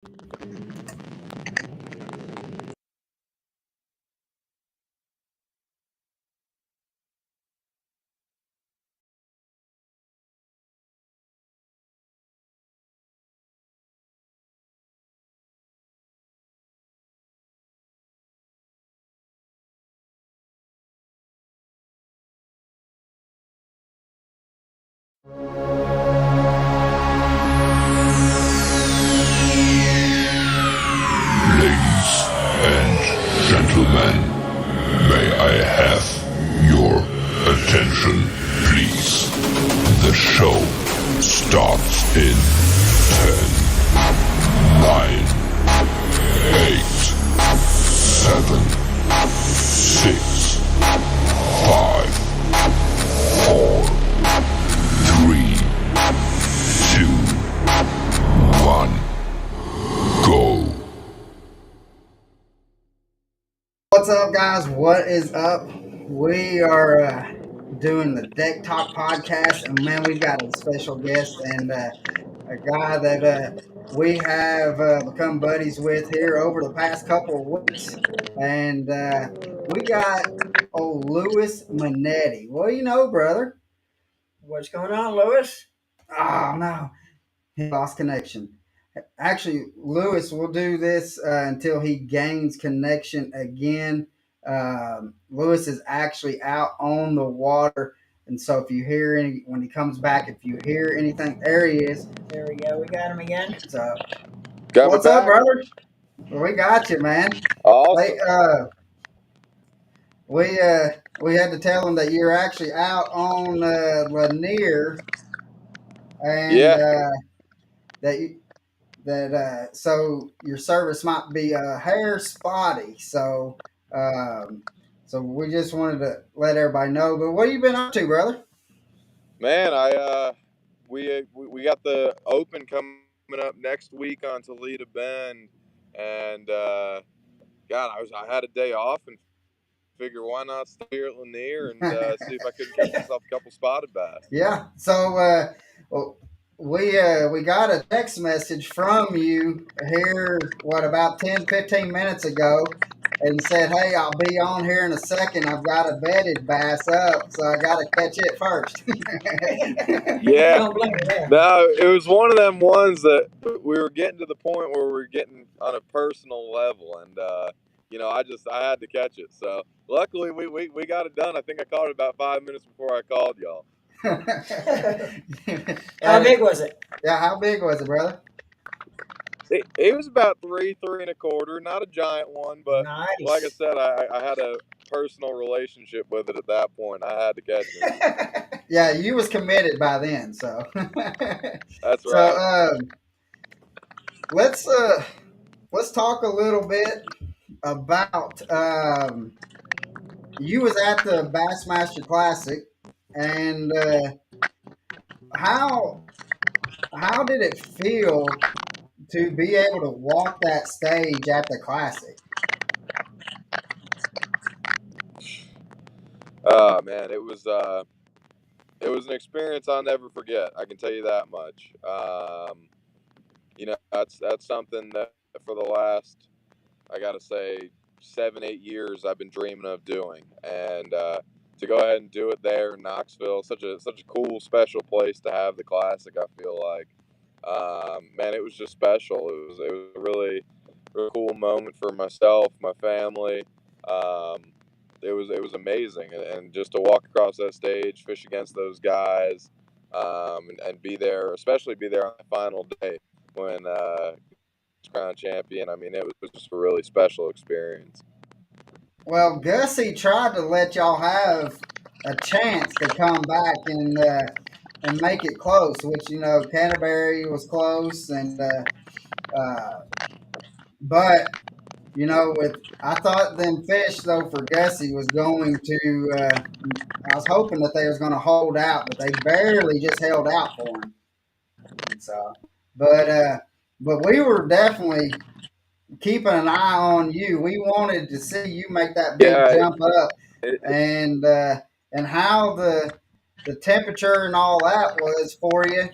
Ladies and gentlemen, may I have your attention, please? The show starts in 10, 9, 8, 7, 6, 5, 4, 3, 2, 1, go. What's up, guys? What is up? We are doing the Deck Talk podcast, and man, we've got a special guest and a guy that we have become buddies with here over the past couple of weeks. And we got old Louis Monetti. What do you know, brother? What's going on, Louis? Oh, no. He lost connection. Actually, Lewis will do this until he gains connection again. Lewis is actually out on the water, and so if you hear when he comes back, if you hear anything, there he is. There we go. We got him again. So, Got what's me up, back. brother? We got you, man. Awesome. We had to tell him that you're actually out on Lanier, and so your service might be a hair spotty. So we just wanted to let everybody know. But what have you been up to, brother? Man, we got the Open coming up next week on Toledo Bend, and God, I had a day off and figure why not stay here at Lanier and see if I couldn't catch myself a couple spotted bass. Yeah. So we got a text message from you here, about 10, 15 minutes ago, and said, hey, I'll be on here in a second. I've got a bedded bass up, so I got to catch it first. Yeah. Don't blame me there. No, it was one of them ones that we were getting to the point where we were getting on a personal level, and I had to catch it. So luckily we got it done. I think I caught it about 5 minutes before I called y'all. How big was it? Yeah, how big was it, brother? It was about 3 3/4, not a giant one, but Nice. like I said, I had a personal relationship with it at that point. I had to catch it. Yeah, you was committed by then, so. That's right. So let's talk a little bit about you was at the Bassmaster Classic, and how did it feel to be able to walk that stage at the Classic? Oh man, it was an experience I'll never forget. I can tell you that much. That's something that for the last, I gotta say, 7-8 years I've been dreaming of doing, and to go ahead and do it there in Knoxville, such a cool, special place to have the Classic. I feel like, man, it was just special. It was a really cool moment for myself, my family. It was amazing, and just to walk across that stage, fish against those guys, and be there, especially be there on the final day when crown champion. I mean, it was just a really special experience. Well, Gussie tried to let y'all have a chance to come back and make it close, which Canterbury was close, and but I thought them fish though for Gussie was going to. I was hoping that they was going to hold out, but they barely just held out for him. And so, but we were definitely keeping an eye on you. We wanted to see you make that big jump up, and how the temperature and all that was for you.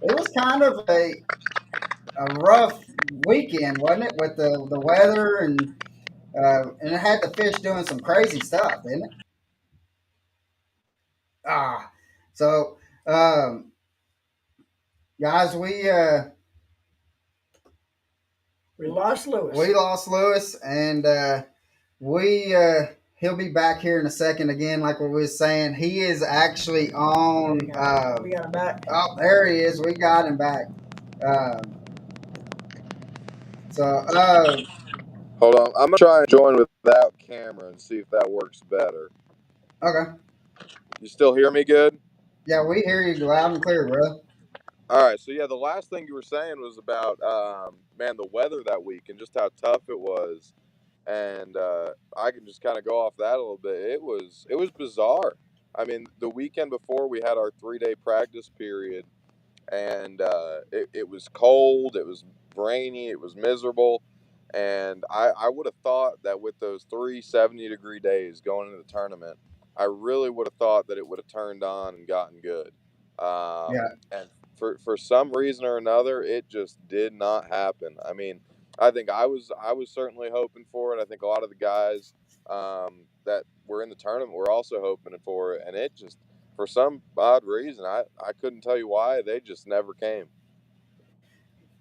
It was kind of a rough weekend, wasn't it, with the weather and it had the fish doing some crazy stuff, didn't it? Ah, so um, guys, We lost we Lewis. lost Lewis, and we he'll be back here in a second again. Like we was saying, he is actually Yeah, on. we got him back. Oh, there he is. We got him back. Um, so Hold on, I'm gonna try and join without camera and see if that works better. okay, You still hear me good? yeah, we hear you loud and clear, bro. All right, so yeah, the last thing you were saying was about man, the weather that week and just how tough it was, and I can just kind of go off that a little bit. It was bizarre. I mean, the weekend before we had our 3 day practice period, and it was cold, it was rainy, it was miserable, and I would have thought that with those 3 70-degree days going into the tournament, I really would have thought that it would have turned on and gotten good. Yeah, And for some reason or another, it just did not happen. I mean, I think I was certainly hoping for it. I think a lot of the guys that were in the tournament were also hoping for it, and it just for some odd reason, I couldn't tell you why. They just never came.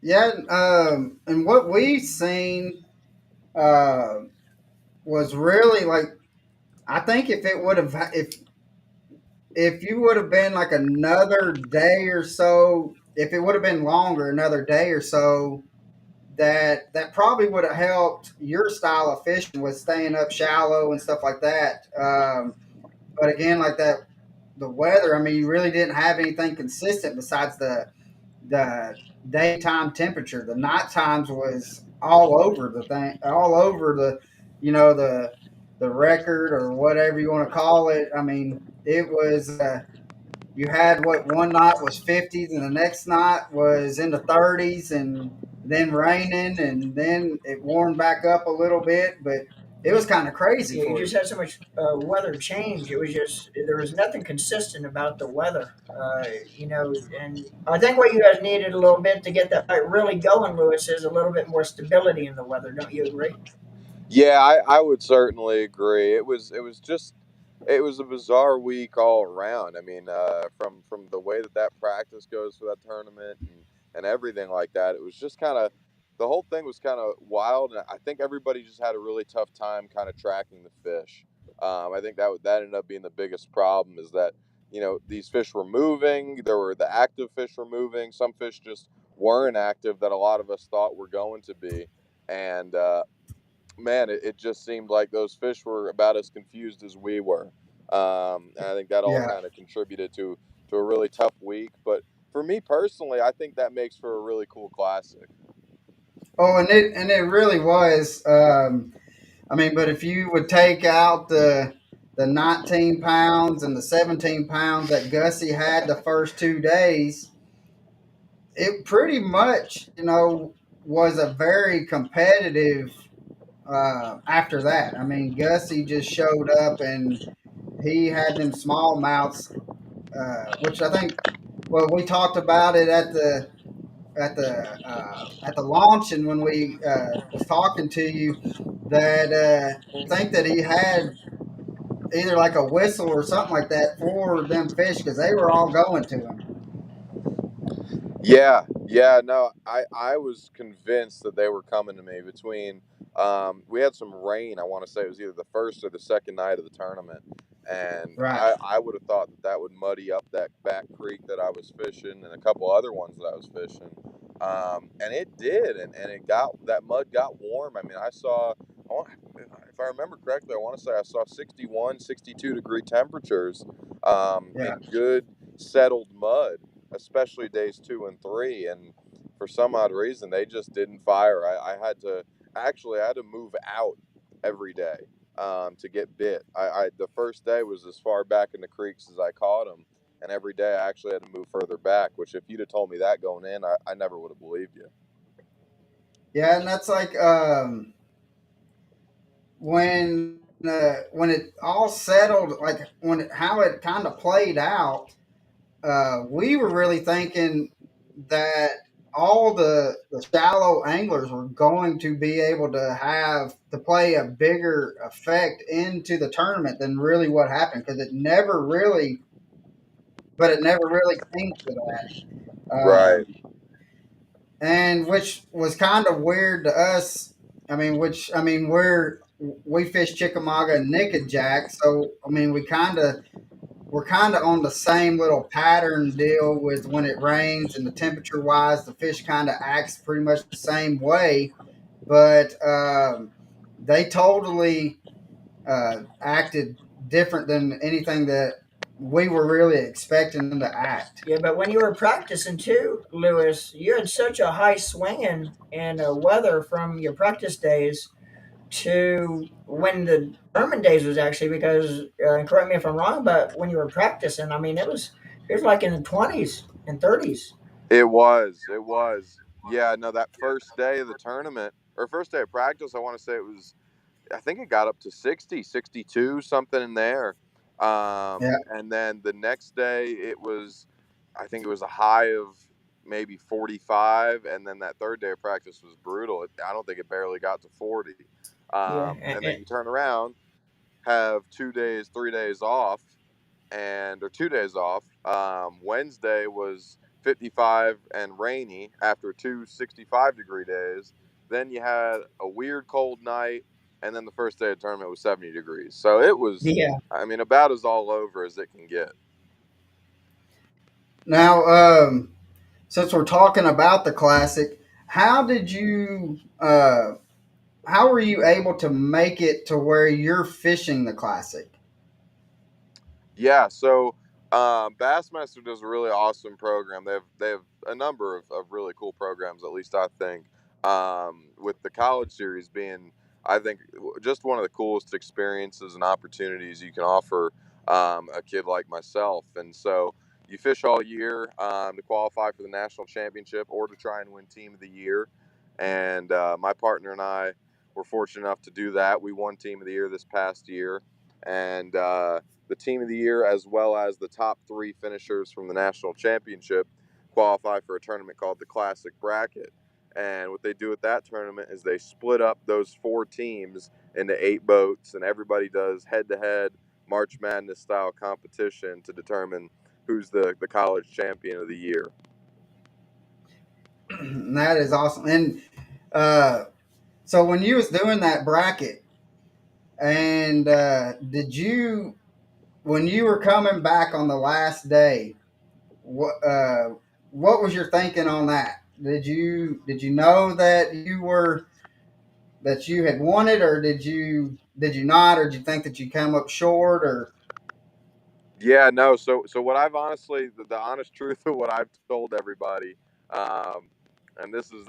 yeah, and what we seen uh, was really like I think if it would have if you would have been like another day or so, if it would have been longer, another day or so, that probably would have helped your style of fishing with staying up shallow and stuff like that. But again, like that, the weather. I mean, you really didn't have anything consistent besides the daytime temperature. The night times was all over the thing, all over the record or whatever you want to call it. I mean, it was. You had what one night was 50s and the next night was in the 30s and then raining and then it warmed back up a little bit, but it was kind of crazy Yeah, you for just you. had so much weather change. It was just there was nothing consistent about the weather, and I think what you guys needed a little bit to get that fight really going, Lewis, is a little bit more stability in the weather. Don't you agree? Yeah, I would certainly agree. It was a bizarre week all around. I mean, from the way that practice goes for that tournament and everything like that, it was just kind of the whole thing was kind of wild, and I think everybody just had a really tough time kind of tracking the fish. I think that ended up being the biggest problem is that these fish were moving. There were the active fish were moving. Some fish just weren't active that a lot of us thought were going to be, and man, it just seemed like those fish were about as confused as we were. And I think that all Yeah. kind of contributed to a really tough week. But for me personally, I think that makes for a really cool classic. Oh, and it really was. I mean, but if you would take out the 19 pounds and the 17 pounds that Gussie had the first 2 days, it pretty much, was a very competitive after that. I mean, Gussie just showed up and he had them smallmouths, which I think, well, we talked about it at the launch and when we was talking to you that we think that he had either like a whistle or something like that for them fish because they were all going to him. Yeah, yeah, no, I was convinced that they were coming to me between. We had some rain. I want to say it was either the first or the second night of the tournament, and Right. I would have thought that would muddy up that back creek that I was fishing and a couple other ones that I was fishing, and it did, and it got that mud got warm. I mean, if I remember correctly, I want to say I saw 61, 62 degree temperatures Yeah. in good settled mud, especially days 2 and 3. And for some odd reason, they just didn't fire. I had to move out every day to get bit. The first day was as far back in the creeks as I caught them. And every day I actually had to move further back, which if you'd have told me that going in, I never would have believed you. Yeah, and that's like when it all settled, like how it kind of played out. We were really thinking that. all the shallow anglers were going to be able to have to play a bigger effect into the tournament than really what happened because it never really came to that. Right. And which was kind of weird to us. We fish Chickamauga and Nickajack, so I mean we're kind of on the same little pattern deal with when it rains and the temperature wise, the fish kind of acts pretty much the same way, but they totally acted different than anything that we were really expecting them to act. Yeah, but when you were practicing too, Lewis, you had such a high swing in weather from your practice days to when the tournament days was actually because and correct me if I'm wrong, but when you were practicing, I mean it was like in the 20s and 30s. It was. It was. Yeah. No, that first day of the tournament or first day of practice, I want to say it was. I think it got up to 60, 62, something in there. Yeah. And then the next day, I think it was a high of maybe 45. And then that third day of practice was brutal. I don't think it barely got to 40. Yeah, And then you turn around, have 2 days, 3 days off, or 2 days off. Wednesday was 55 and rainy after two 65-degree days. Then you had a weird cold night, and then the first day of tournament was 70 degrees. So it was, yeah. I mean, about as all over as it can get. Now, since we're talking about the classic, how did you? How were you able to make it to where you're fishing the classic? Yeah, so Bassmaster does a really awesome program. They have a number of really cool programs. At least I think with the college series being, I think just one of the coolest experiences and opportunities you can offer a kid like myself. And so you fish all year to qualify for the national championship or to try and win Team of the Year. And my partner and I were fortunate enough to do that. We won Team of the Year this past year, and the Team of the Year, as well as the top three finishers from the national championship, qualify for a tournament called the Classic Bracket. And what they do at that tournament is they split up those four teams into 8 boats, and everybody does head-to-head March Madness style competition to determine who's the college champion of the year. That is awesome. And uh, so when you was doing that bracket, and did you when you were coming back on the last day, what was your thinking on that? Did you know that you had won it, or did you not, or did you think that you came up short, or Yeah, no. So what I've honestly, the honest truth of what I've told everybody, um, and this is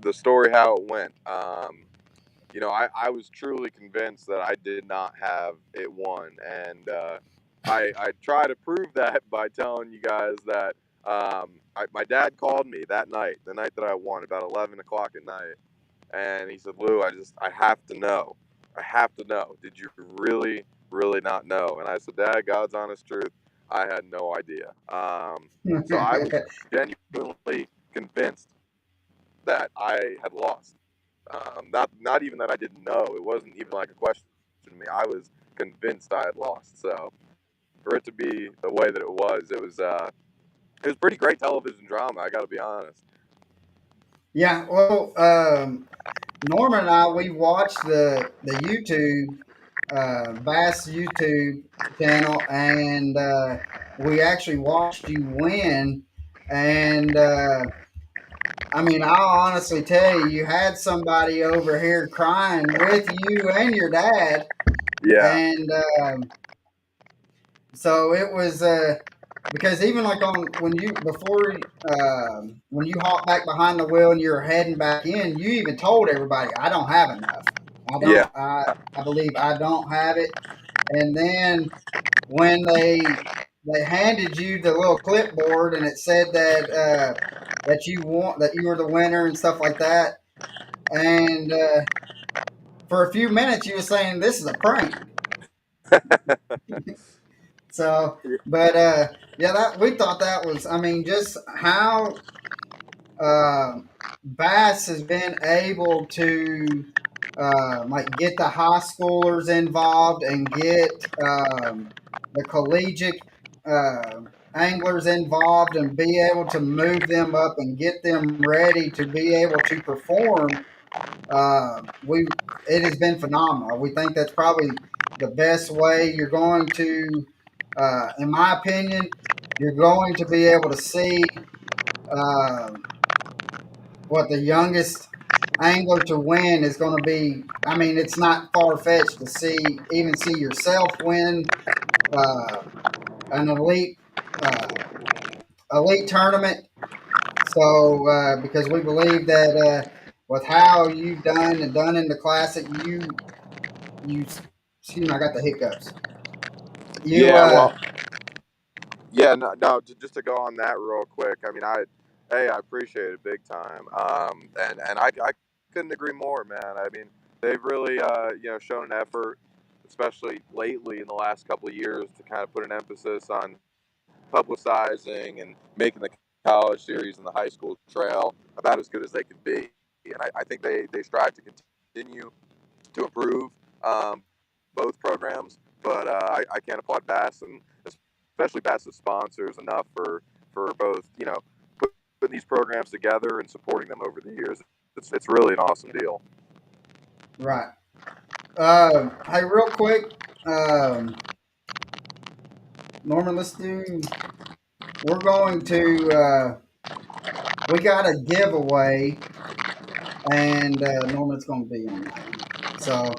the story how it went. I was truly convinced that I did not have it won, and I try to prove that by telling you guys that my dad called me that night, the night that I won, about 11 o'clock at night, and he said, "Lou, I have to know. I have to know. Did you really, really not know?" And I said, "Dad, God's honest truth, I had no idea." So I was genuinely convinced that I had lost. Not even that I didn't know. It wasn't even like a question to me. I was convinced I had lost. So for it to be the way that it was pretty great television drama. I got to be honest. yeah? Well, Norman and I we watched the YouTube Bass YouTube channel, and we actually watched you win. And I mean, I'll honestly tell you, you had somebody over here crying with you and your dad, Yeah, and so it was because even like on when you hop back behind the wheel and you're heading back in, you even told everybody, "I don't have enough. I yeah, don't. I believe I don't have it." And then when they handed you the little clipboard and it said that you were the winner and stuff like that, and for a few minutes you were saying this is a prank. So, but yeah, that we thought that was. I mean, just how. Bass has been able to like get the high schoolers involved and get the collegiate anglers involved and be able to move them up and get them ready to be able to perform. We It has been phenomenal. We think that's probably the best way you're going to, in my opinion, you're going to be able to see. Uh, what the youngest angler to win is going to be. I mean, it's not far fetched to see yourself win uh, an elite tournament. So because we believe that with how you've done in the classic, you excuse me, I got the hiccups. You Yeah, well, yeah, no, just to go on that real quick. I mean, I appreciate it big time. And I couldn't agree more, man. I mean, they've really, shown an effort, especially lately in the last couple of years, to kind of put an emphasis on publicizing and making the college series and the high school trail about as good as they can be. And I think they strive to continue to improve both programs. But I can't applaud Bass and especially Bass's sponsors enough for both putting these programs together and supporting them over the years. It's really an awesome deal. right? Hey, real quick, Norman, let's do. We're going to. We got a giveaway, and Norman's going to be on that one. So,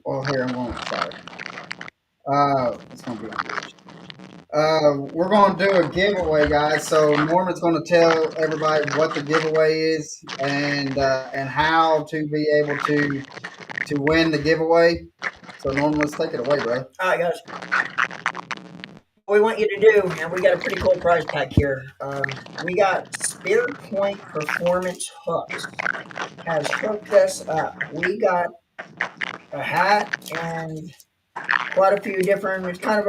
well, here I'm going. Sorry, it's going to be on Fish. We're going to do a giveaway, guys. So Norman's going to tell everybody what the giveaway is and how to be able to win the giveaway. So Norman, let's take it away, brother. All right, guys. What we want you to do, and we got a pretty cool prize pack here. We got Spear Point Performance Hooks has hooked us up. We got a hat and quite a few different. It's kind of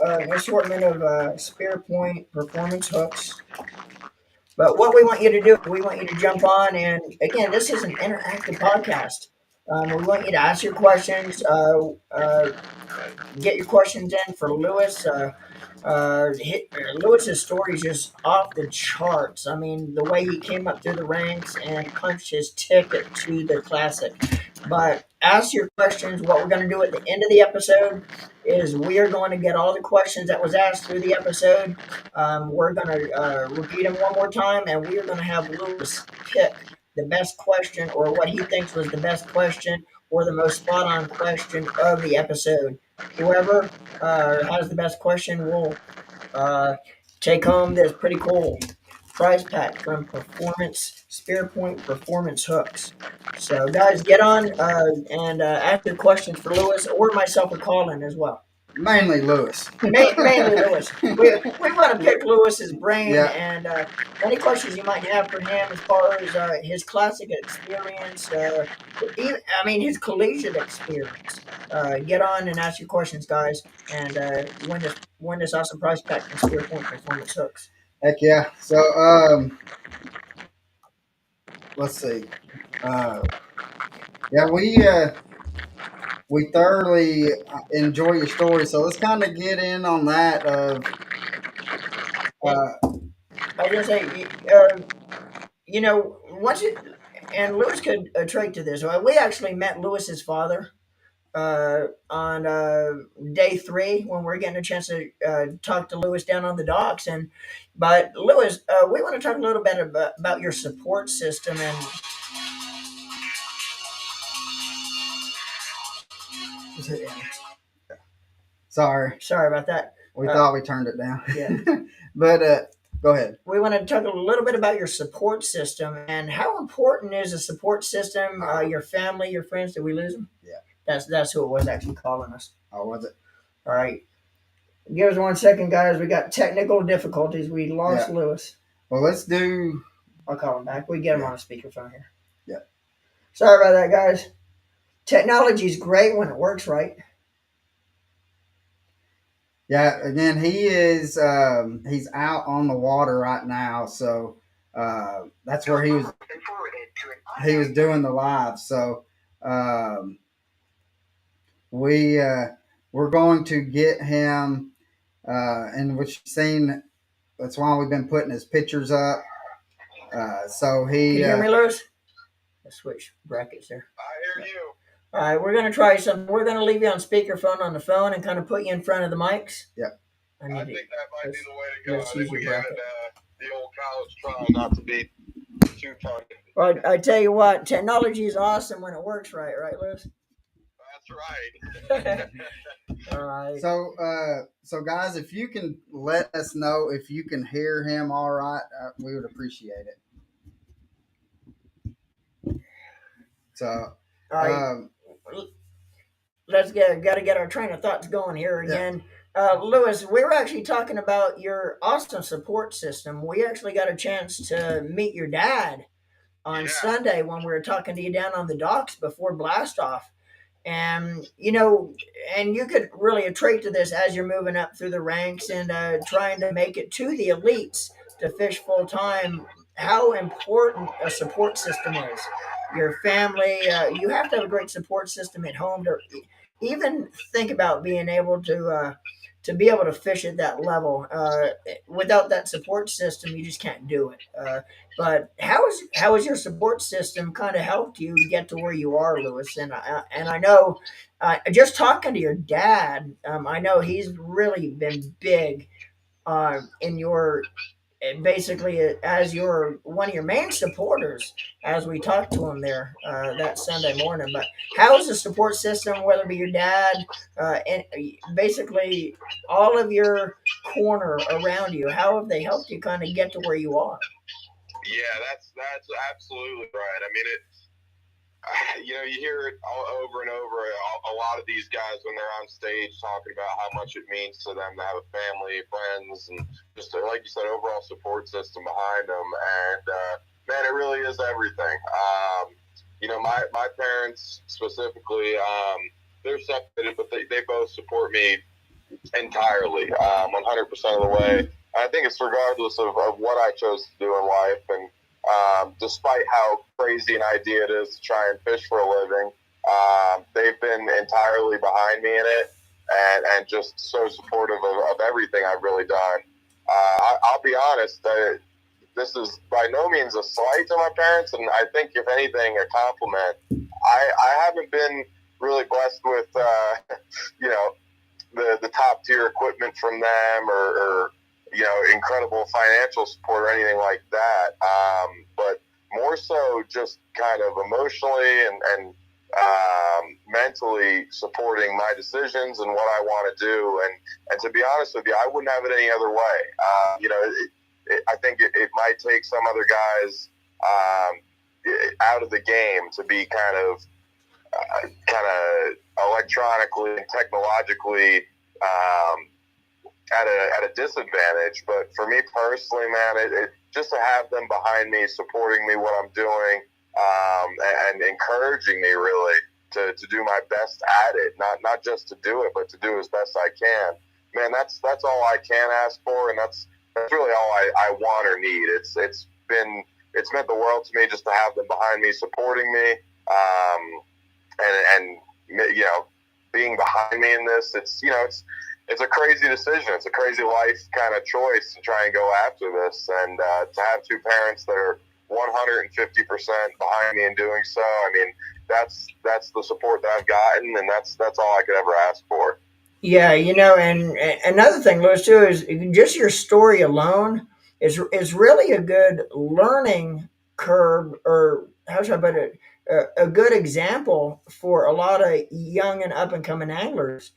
an assortment of Spear Point Performance hooks. But what we want you to do, we want you to jump on, and again, this is an interactive podcast. We want you to ask your questions, get your questions in for Lewis. Lewis's story is just off the charts. I mean, the way he came up through the ranks and punched his ticket to the classic. But ask your questions. What we're going to do at the end of the episode is we are going to get all the questions that was asked through the episode. We're going to repeat them one more time, and we are going to have Lewis pick the best question or what he thinks was the best question or the most spot on question of the episode. Whoever has the best question will take home this pretty cool prize pack from Spear Point Performance Hooks. So, guys, get on and ask your questions for Lewis or myself or Colin as well. Mainly Lewis. Mainly Lewis. We want to pick Lewis's brain Yeah. and any questions you might have for him as far as his classic experience, his collegiate experience. Get on and ask your questions, guys, and win this awesome prize pack from Spear Point Performance Hooks. Heck yeah. So let's see. Yeah, we thoroughly enjoy your story. So let's kind of get in on that. Of I was gonna say, once it and Lewis could trade to this. We actually met Lewis's father on day 3 when we're getting a chance to talk to Lewis down on the docks. But Lewis, we want to talk a little bit about your support system and. Sorry about that. We thought we turned it down. Yeah. But go ahead. We want to talk a little bit about your support system and how important is a support system. Your family, your friends. Did we lose them? Yeah. That's who it was actually calling us. Oh, was it? All right. Give us 1 second, guys. We got technical difficulties. We lost Lewis. Well, let's do. I'll call him back. We get him on a speakerphone here. Yeah. Sorry about that, guys. Technology is great when it works right. Yeah. Again, he is. He's out on the water right now, so That's where he was doing the live. So um, we're going to get him, and which you've seen. That's why we've been putting his pictures up. So Can you hear me, Lewis? Let's switch brackets there. I hear you. All right, we're going to try something. We're going to leave you on speakerphone on the phone and kind of put you in front of the mics. Yep. I think that might be the way to go. Let's I think use we your had bracket. the old college trial not to be too fun. Well, I tell you what, technology is awesome when it works right, Lewis? That's right. All right. So guys, if you can let us know if you can hear him all right, we would appreciate it. So, all right. Let's got to get our train of thoughts going here again. Yeah. Lewis, we were actually talking about your awesome support system. We actually got a chance to meet your dad on Sunday when we were talking to you down on the docks before blast off. And and you could really attribute to this as you're moving up through the ranks and trying to make it to the elites to fish full time, how important a support system is. Your family, you have to have a great support system at home to even think about being able to be able to fish at that level. Without that support system, you just can't do it. But how has your support system kind of helped you get to where you are, Lewis? And I know, just talking to your dad, I know he's really been big in your basically as your one of your main supporters as we talked to him there that Sunday morning. But how is the support system, whether it be your dad and basically all of your corner around you, how have they helped you kind of get to where you are? Yeah, that's absolutely right. I mean, you hear it over and over. A lot of these guys, when they're on stage, talking about how much it means to them to have a family, friends, and just like you said, overall support system behind them. And man, it really is everything. My parents specifically, they're separated, but they both support me entirely, 100% of the way. I think it's regardless of what I chose to do in life, and despite how crazy an idea it is to try and fish for a living, they've been entirely behind me in it, and just so supportive of everything I've really done. I'll be honest, this is by no means a slight to my parents, and I think, if anything, a compliment. I haven't been really blessed with, the top tier equipment from them, or incredible financial support or anything like that. But more so just kind of emotionally and mentally supporting my decisions and what I want to do. And to be honest with you, I wouldn't have it any other way. I think it might take some other guys out of the game to be kind of electronically and technologically at a disadvantage. But for me personally, man, it just to have them behind me, supporting me, what I'm doing, and encouraging me really to do my best at it, not just to do it, but to do as best I can. Man, that's all I can ask for, and that's really all I want or need. It's meant the world to me just to have them behind me, supporting me, and being behind me in this. It's a crazy decision. It's a crazy life kind of choice to try and go after this, and to have two parents that are 150% behind me in doing so. I mean, that's the support that I've gotten, and that's all I could ever ask for. Yeah, and another thing, Lewis, too, is just your story alone is really a good learning curve, or how should I put it, a good example for a lot of young and up and coming anglers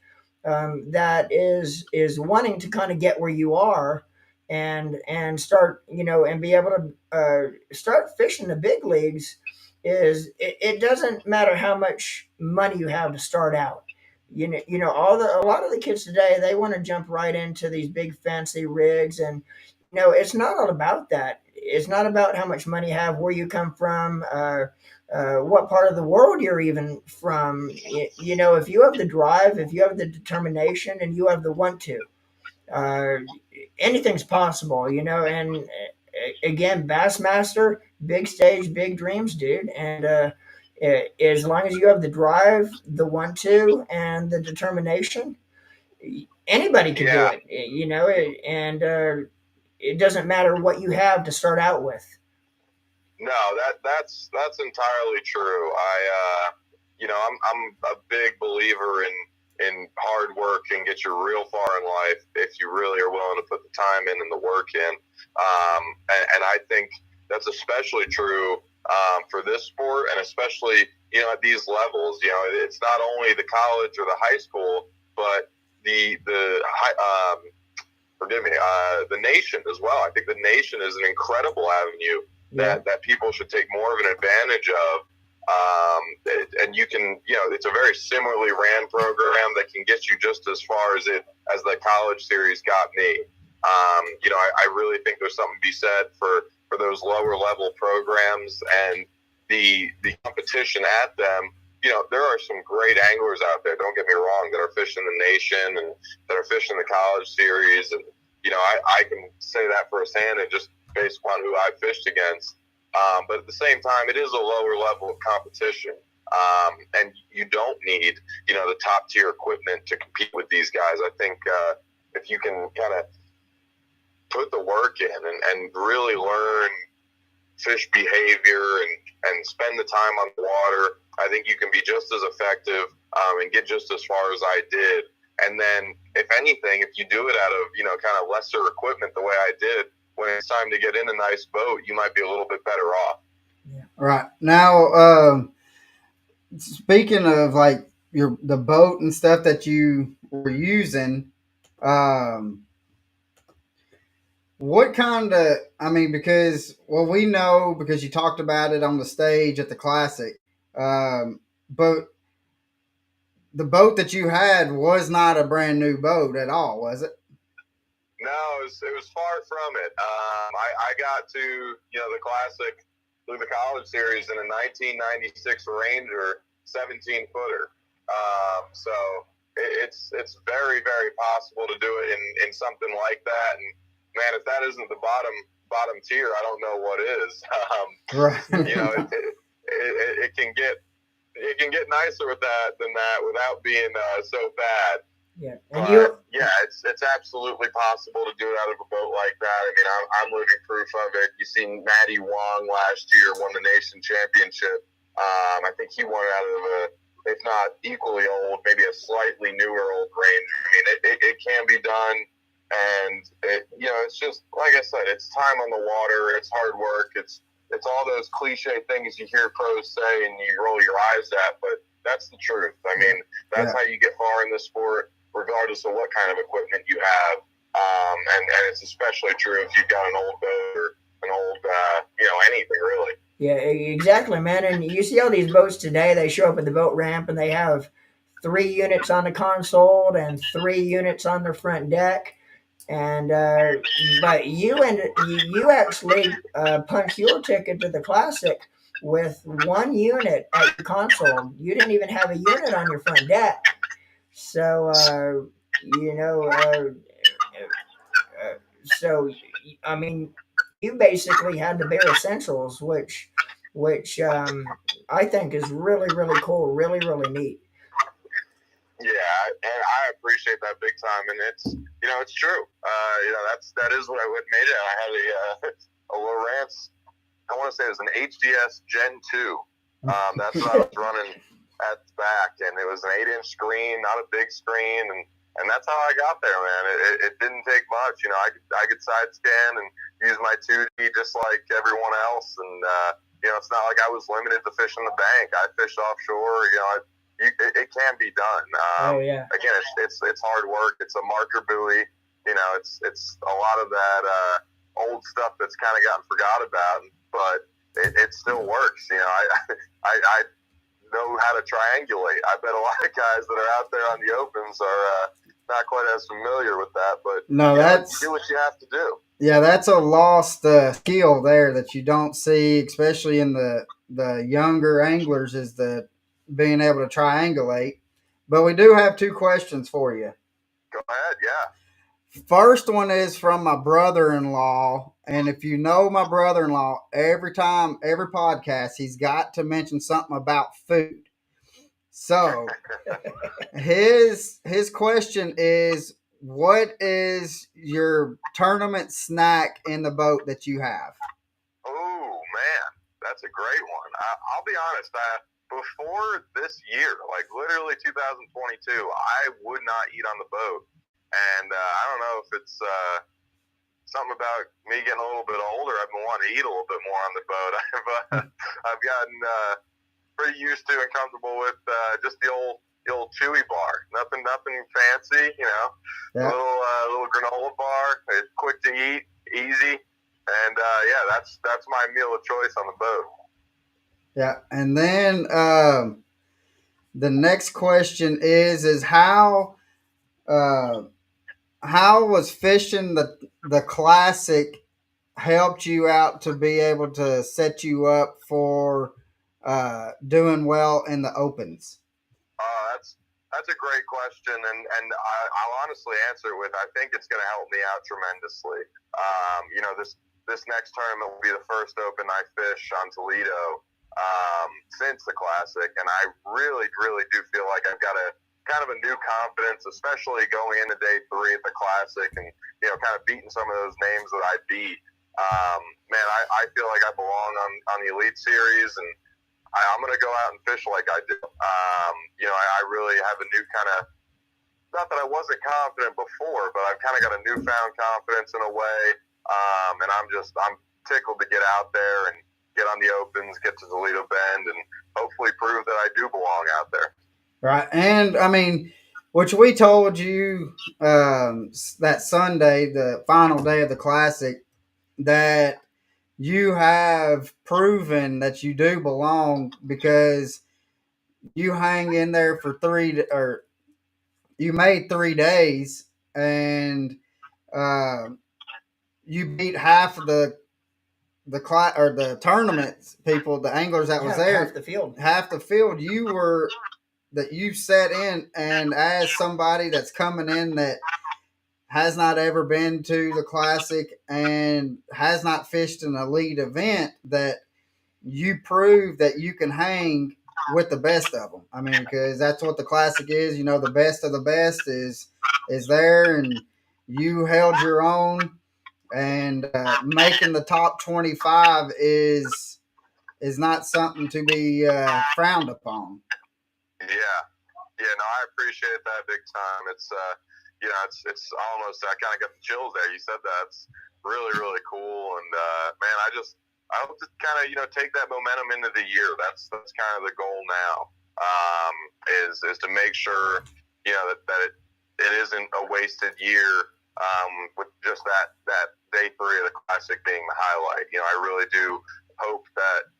that is wanting to kind of get where you are and start, and be able to start fishing the big leagues. It doesn't matter how much money you have to start out. A lot of the kids today, they want to jump right into these big fancy rigs, and it's not all about that. It's not about how much money you have, where you come from, what part of the world you're even from. If you have the drive, if you have the determination, and you have the want to, anything's possible. again, Bassmaster, big stage, big dreams, dude. And as long as you have the drive, the 1-2, and the determination, anybody can do Yeah. it. And it doesn't matter what you have to start out with. No, that's entirely true. I'm a big believer in hard work and get you real far in life if you really are willing to put the time in and the work in. And I think that's especially true for this sport, and especially at these levels. It's not only the college or the high school, but the nation as well. I think the nation is an incredible avenue that people should take more of an advantage of. And you can, it's a very similarly ran program that can get you just as far as the college series got me. I really think there's something to be said for those lower level programs and the competition at them. There are some great anglers out there, don't get me wrong, that are fishing the nation and that are fishing the college series. And, I can say that firsthand and just based upon who I fished against. But at the same time, it is a lower level of competition. And you don't need, the top tier equipment to compete with these guys. I think if you can kind of put the work in and really learn fish behavior and spend the time on the water, I think you can be just as effective and get just as far as I did. And then, if anything, if you do it out of, kind of lesser equipment the way I did, when it's time to get in a nice boat, you might be a little bit better off. Yeah. Right. Now, speaking of like the boat and stuff that you were using, what kind of, because, well, we know because you talked about it on the stage at the Classic, but the boat that you had was not a brand new boat at all, was it? No, it was far from it. I got to, the Classic through the college series in a 1996 Ranger 17-footer. So it's very, very possible to do it in something like that. And man, if that isn't the bottom tier, I don't know what is. Right. It can get nicer with that than that without being so bad. Yeah, it's absolutely possible to do it out of a boat like that. I mean, I'm living proof of it. You seen Matty Wong last year won the nation championship. I think he won it out of if not equally old, maybe a slightly newer old Ranger. I mean, it can be done, and it's just like I said, it's time on the water, it's hard work, it's all those cliche things you hear pros say and you roll your eyes at, but that's the truth. I mean, that's how you get far in the sport, regardless of what kind of equipment you have. And it's especially true if you've got an old boat or an old, anything really. Yeah, exactly, man. And you see all these boats today, they show up at the boat ramp and they have 3 units on the console and 3 units on their front deck. And but you actually punched your ticket to the Classic with 1 unit at your console. You didn't even have a unit on your front deck. So so I mean, you basically had the bare essentials, which I think is really, really cool, really, really neat. Yeah, and I appreciate that big time, and it's true. That is what I would made it. I had a Lowrance. I want to say it was an HDS Gen 2. That's what I was running at the back, and it was an 8-inch screen, not a big screen, and that's how I got there, man. It didn't take much. I could side scan and use my 2D just like everyone else, and it's not like I was limited to fishing the bank. I fished offshore. It can be done. Again, it's hard work. It's a marker buoy. It's a lot of that old stuff that's kind of gotten forgot about, but it still works. I know how to triangulate. I bet a lot of guys that are out there on the opens are not quite as familiar with that, but no, that's do what you have to do. Yeah, that's a lost skill there that you don't see, especially in the younger anglers, is the being able to triangulate. But we do have 2 questions for you. Go ahead, yeah. First one is from my brother-in-law, And if you know my brother-in-law, every time, every podcast, he's got to mention something about food. So his question is, what is your tournament snack in the boat that you have? Oh man, that's a great one. I'll be honest. Before this year, like literally 2022, I would not eat on the boat, and I don't know if it's something about me getting a little bit older. I've been wanting to eat a little bit more on the boat. I've gotten pretty used to and comfortable with just the old chewy bar. Nothing fancy, you know. Yeah. Little granola bar. It's quick to eat, easy, and yeah, that's my meal of choice on the boat. Yeah, and then the next question is how was fishing the classic helped you out to be able to set you up for doing well in the opens? That's a great question, and I'll honestly answer it with, I think it's going to help me out tremendously. You know, this next tournament will be the first open I fish on Toledo since the Classic, and I really do feel like I've got a kind of a new confidence, especially going into day 3 at the Classic, and you know, kind of beating some of those names that I beat. Man, I feel like I belong on the Elite Series, and I'm going to go out and fish like I did. You know, I really have a new kind of, not that I wasn't confident before, but I've kind of got a newfound confidence in a way. And I'm tickled to get out there and get on the opens, get to Toledo Bend, and hopefully prove that I do belong out there. Right. And I mean, which we told you that Sunday, the final day of the Classic, that you have proven that you do belong, because you hang in there for you made 3 days, and you beat half of the tournament people, the anglers that was there, half the field. You set in, and as somebody that's coming in that has not ever been to the Classic and has not fished an elite event, that you prove that you can hang with the best of them. I mean, because that's what the Classic is. You know, the best of the best is there, and you held your own. And making the top 25 is not something to be frowned upon. Yeah, no, I appreciate that big time. It's you know, it's almost, I kind of got the chills there. You said that. It's really cool, and man, I hope to kind of, you know, take that momentum into the year. That's kind of the goal now. Is to make sure, you know, that it isn't a wasted year with just that day 3 of the Classic being the highlight. You know, I really do hope that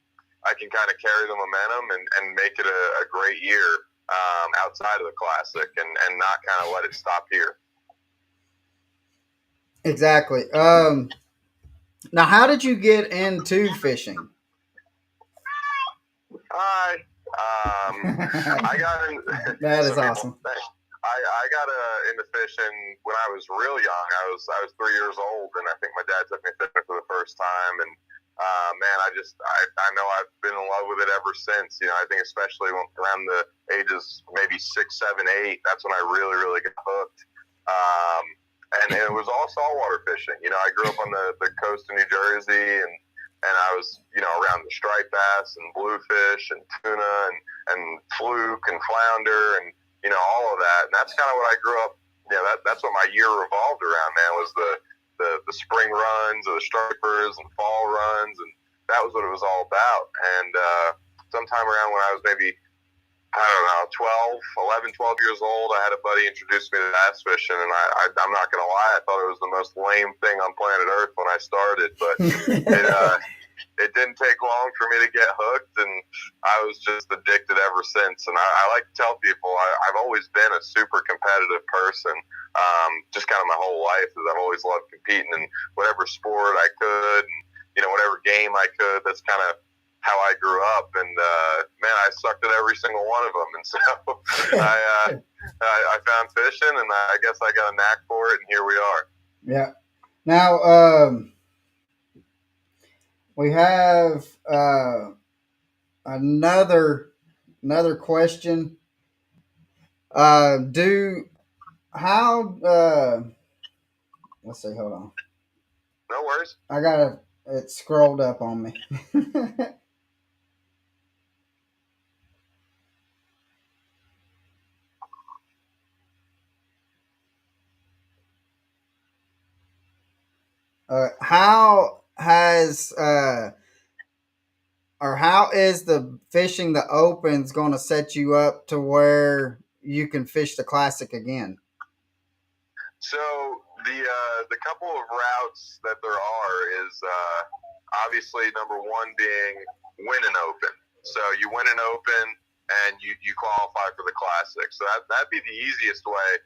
I can kind of carry the momentum and make it a great year outside of the Classic, and not kind of let it stop here. Exactly. Now, how did you get into fishing? I got in. That is awesome. I got into fishing when I was real young. I was 3 years old, and I think my dad took me fishing for the first time. And man, I know I've been in love with it ever since. You know, I think especially around the ages maybe 6, 7, 8. That's when I really got hooked. And it was all saltwater fishing. You know, I grew up on the coast of New Jersey, and I was, you know, around the striped bass and bluefish and tuna and fluke and flounder and, you know, all of that. And that's kind of what I grew up, you know, that's what my year revolved around, man, was the spring runs or the stripers and fall runs. And that was what it was all about. And sometime around when I was maybe, I don't know, 11, 12 years old, I had a buddy introduce me to bass fishing, and I'm not going to lie, I thought it was the most lame thing on planet Earth when I started, but it didn't take long for me to get hooked, and I was just addicted ever since. And I like to tell people I've always been a super competitive person, just kind of my whole life, is I've always loved competing in whatever sport I could, and, you know, whatever game I could. That's kind of how I grew up, and man, I sucked at every single one of them, and so I found fishing, and I guess I got a knack for it, and here we are. Yeah. Now, We have another question. Let's see, hold on. No worries. It scrolled up on me. How has or how is the fishing the opens going to set you up to where you can fish the classic again? So the couple of routes that there are is obviously number one being win an open. So you win an open and you qualify for the classic. So that'd be the easiest way.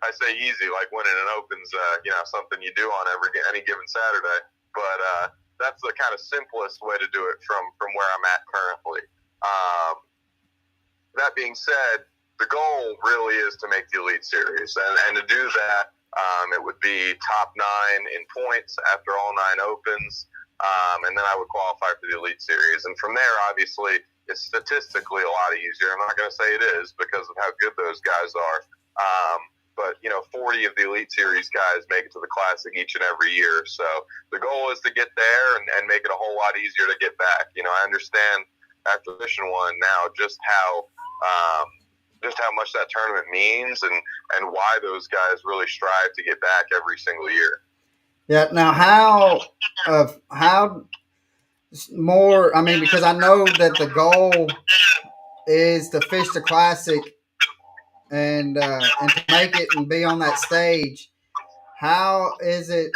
I say easy, like winning an open's something you do on any given Saturday. But that's the kind of simplest way to do it from where I'm at currently. That being said, the goal really is to make the Elite Series, and to do that, it would be top 9 in points after all 9 opens, and then I would qualify for the Elite Series. And from there, obviously, it's statistically a lot easier. I'm not going to say it is because of how good those guys are, but 40 of the Elite Series guys make it to the Classic each and every year. So the goal is to get there and make it a whole lot easier to get back. I understand after fishing one now just how much that tournament means and why those guys really strive to get back every single year. Yeah. Now, how more? I mean, because I know that the goal is to fish the classic and to make it and be on that stage. How is it?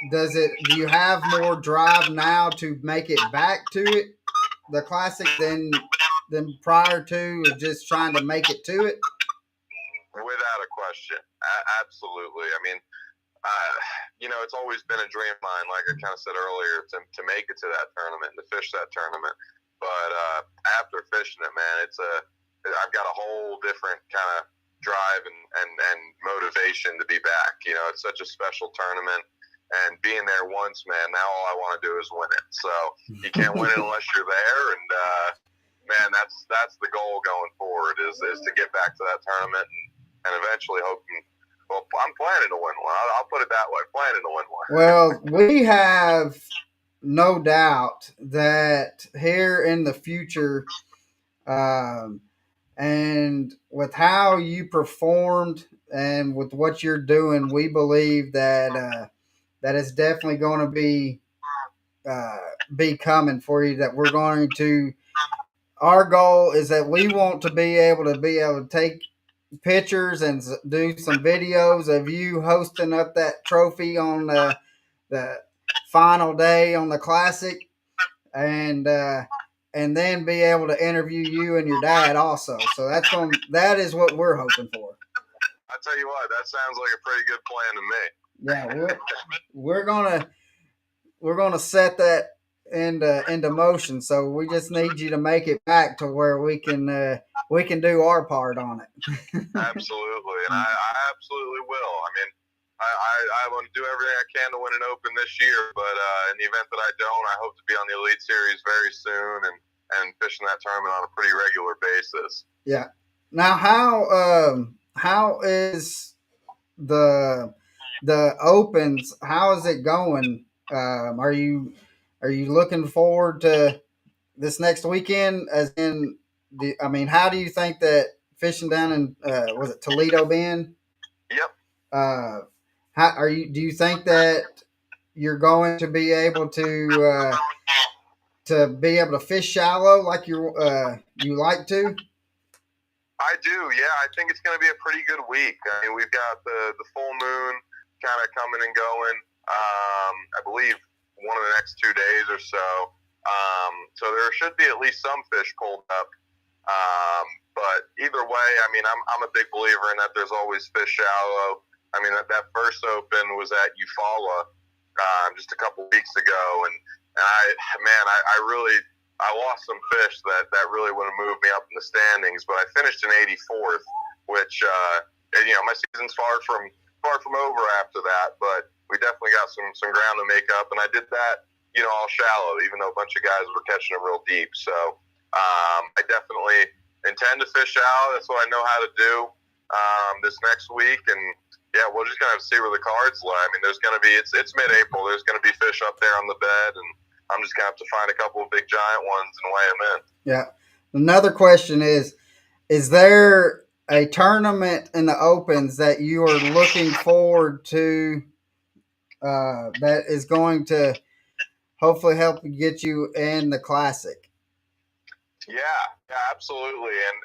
Do you have more drive now to make it back to it, the classic, than prior to just trying to make it to it? Without a question, absolutely. I mean, it's always been a dream of mine, like I kind of said earlier, to make it to that tournament and to fish that tournament. But after fishing it, man, I've got a whole different kind of drive and motivation to be back. It's such a special tournament. And being there once, man, now all I want to do is win it. So you can't win it unless you're there. And, man, that's the goal going forward is to get back to that tournament and eventually hoping. Well, I'm planning to win one. I'll put it that way. Planning to win one. Well, we have no doubt that here in the future, and with how you performed and with what you're doing, we believe that that is definitely going to be coming for you. That we're going to. Our goal is that we want to be able to take pictures and do some videos of you hosting up that trophy on the final day on the classic, and then be able to interview you and your dad also. So that is what we're hoping for. I tell you what, that sounds like a pretty good plan Yeah, to me. we're gonna set that into motion. So we just need you to make it back to where we can do our part on it. Absolutely, and I absolutely will. I mean, I want to do everything I can to win an Open this year, but in the event that I don't, I hope to be on the Elite Series very soon and fishing that tournament on a pretty regular basis. Yeah. Now, how is the Opens? How is it going? Are you looking forward to this next weekend? As in, how do you think that fishing down in was it Toledo Bend? Yep. Do you think that you're going to be able to fish shallow like you like to? I do, yeah. I think it's going to be a pretty good week. I mean, we've got the full moon kind of coming and going. I believe one of the next 2 days or so. So there should be at least some fish pulled up. But either way, I mean, I'm a big believer in that there's always fish shallow. I mean, that first Open was at Eufaula just a couple weeks ago, and I lost some fish that really would have moved me up in the standings, but I finished in 84th, which my season's far from over after that. But we definitely got some ground to make up. And I did that, all shallow, even though a bunch of guys were catching them real deep. So I definitely intend to fish out. That's what I know how to do this next week. And yeah, we're just gonna have to see where the cards lie. I mean, there's gonna be it's mid-April. There's gonna be fish up there on the bed, and I'm just gonna have to find a couple of big giant ones and weigh them in. Yeah. Another question is there a tournament in the opens that you are looking forward to that is going to hopefully help get you in the classic? Yeah, absolutely. And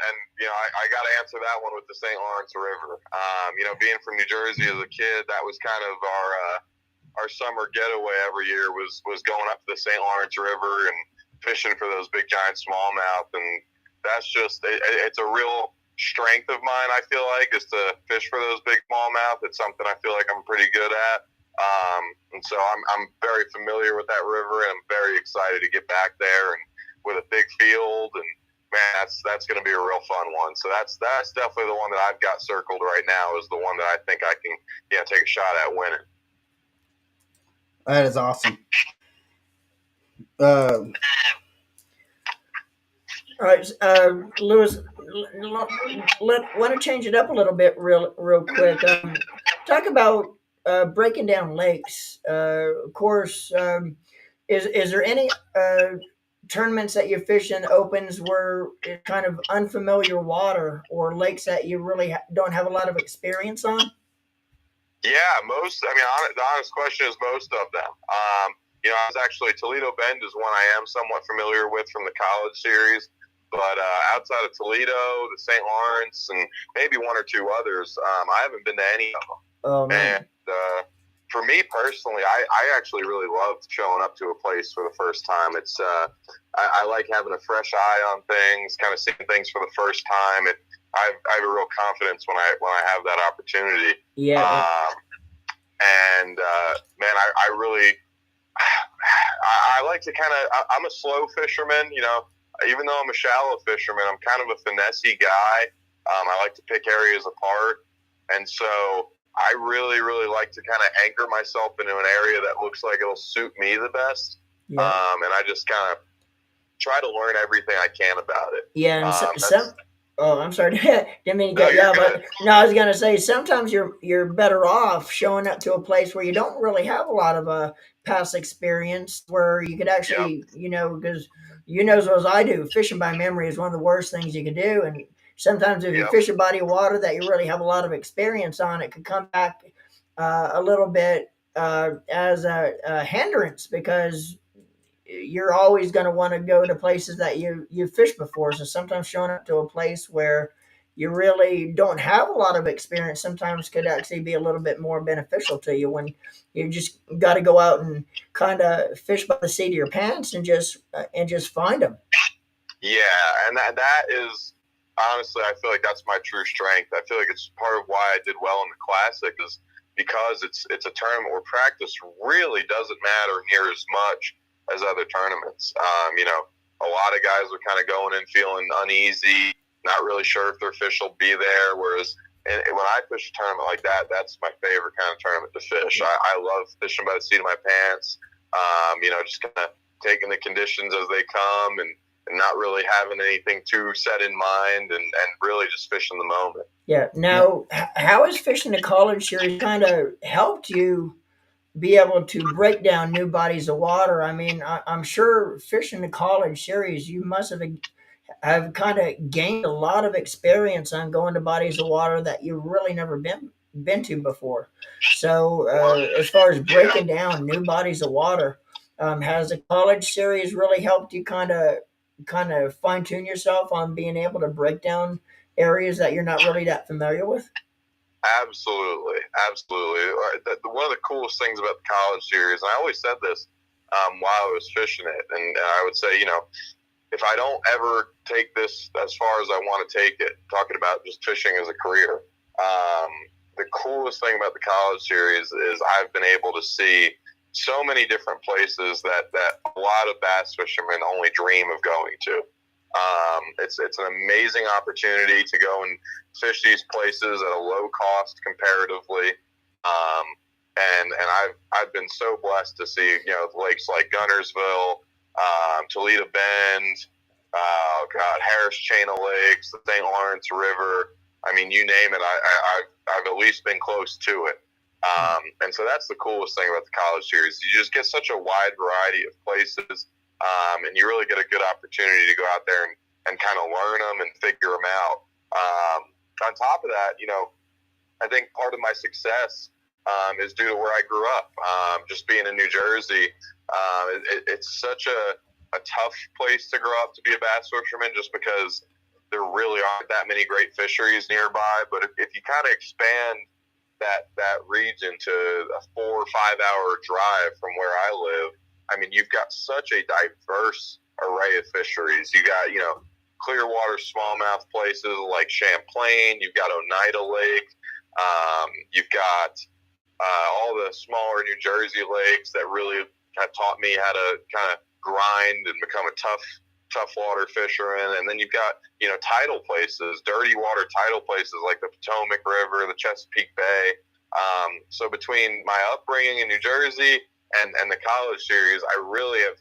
I got to answer that one with the St. Lawrence River. Being from New Jersey as a kid, that was kind of our summer getaway every year was going up to the St. Lawrence River and fishing for those big giant smallmouth. And that's just it's a real strength of mine. I feel like is to fish for those big smallmouth. It's something I feel like I'm pretty good at. And so I'm very familiar with that river, and I'm very excited to get back there and with a big field, and man, that's going to be a real fun one. So that's definitely the one that I've got circled right now is the one that I think I can take a shot at winning. That is awesome. All right, Lewis, want to change it up a little bit real quick. Talk about breaking down lakes. Of course, is there any tournaments that you fish in opens where it's kind of unfamiliar water or lakes that you really don't have a lot of experience on? Yeah, the honest question is most of them. I was actually Toledo Bend is one I am somewhat familiar with from the college series, but outside of Toledo, the St. Lawrence, and maybe one or two others, I haven't been to any of them. Oh man. And for me personally, I actually really loved showing up to a place for the first time. It's I like having a fresh eye on things, kind of seeing things for the first time. I have a real confidence when I have that opportunity. Yeah. Man, I really I like to kind of I'm a slow fisherman. Even though I'm a shallow fisherman, I'm kind of a finessey guy. I like to pick areas apart, and so I really, really like to kind of anchor myself into an area that looks like it'll suit me the best. Yeah. And I just kind of try to learn everything I can about it. Yeah, and I'm sorry, didn't mean to cut you off, but no, I was gonna say sometimes you're better off showing up to a place where you don't really have a lot of past experience, where you could actually, because as well as I do, fishing by memory is one of the worst things you can do, and sometimes if you fish a body of water that you really have a lot of experience on, it could come back a little bit as a hindrance, because you're always going to want to go to places that you fished before. So sometimes showing up to a place where you really don't have a lot of experience sometimes could actually be a little bit more beneficial to you, when you just got to go out and kind of fish by the seat of your pants and just find them. Yeah, and that is honestly, I feel like that's my true strength. I feel like it's part of why I did well in the Classic, is because it's a tournament where practice really doesn't matter near as much as other tournaments. A lot of guys are kind of going in feeling uneasy, not really sure if their fish will be there. Whereas when I fish a tournament like that, that's my favorite kind of tournament to fish. I love fishing by the seat of my pants. Just kind of taking the conditions as they come and not really having anything too set in mind, and really just fishing the moment. Yeah. Now, how has fishing the college series kind of helped you be able to break down new bodies of water? I mean, I'm sure fishing the college series, you must have kind of gained a lot of experience on going to bodies of water that you've really never been to before. So as far as breaking down new bodies of water, has the college series really helped you kind of fine tune yourself on being able to break down areas that you're not really that familiar with? Absolutely. One of the coolest things about the college series, and I always said this while I was fishing it, and I would say, if I don't ever take this as far as I want to take it, talking about just fishing as a career, the coolest thing about the college series is I've been able to see so many different places that a lot of bass fishermen only dream of going to. It's an amazing opportunity to go and fish these places at a low cost comparatively. and I've been so blessed to see, you know, lakes like Gunnersville, Toledo Bend, Harris Chain of Lakes, the St. Lawrence River. I mean, you name it, I've at least been close to it. And so that's the coolest thing about the college series. You just get such a wide variety of places, and you really get a good opportunity to go out there and kind of learn them and figure them out. On top of that, you know, I think part of my success is due to where I grew up. Just being in New Jersey, it's such a tough place to grow up to be a bass fisherman, just because there really aren't that many great fisheries nearby. But if you kind of expand that region to a 4 or 5 hour drive from where I live, I mean, you've got such a diverse array of fisheries. You got, you know, clear water smallmouth places like Champlain. You've got Oneida Lake. You've got all the smaller New Jersey lakes that really have taught me how to kind of grind and become a tough water fisherman. And then you've got, you know, tidal places, dirty water tidal places like the Potomac River, the Chesapeake Bay. So between my upbringing in New Jersey and the college series, I really have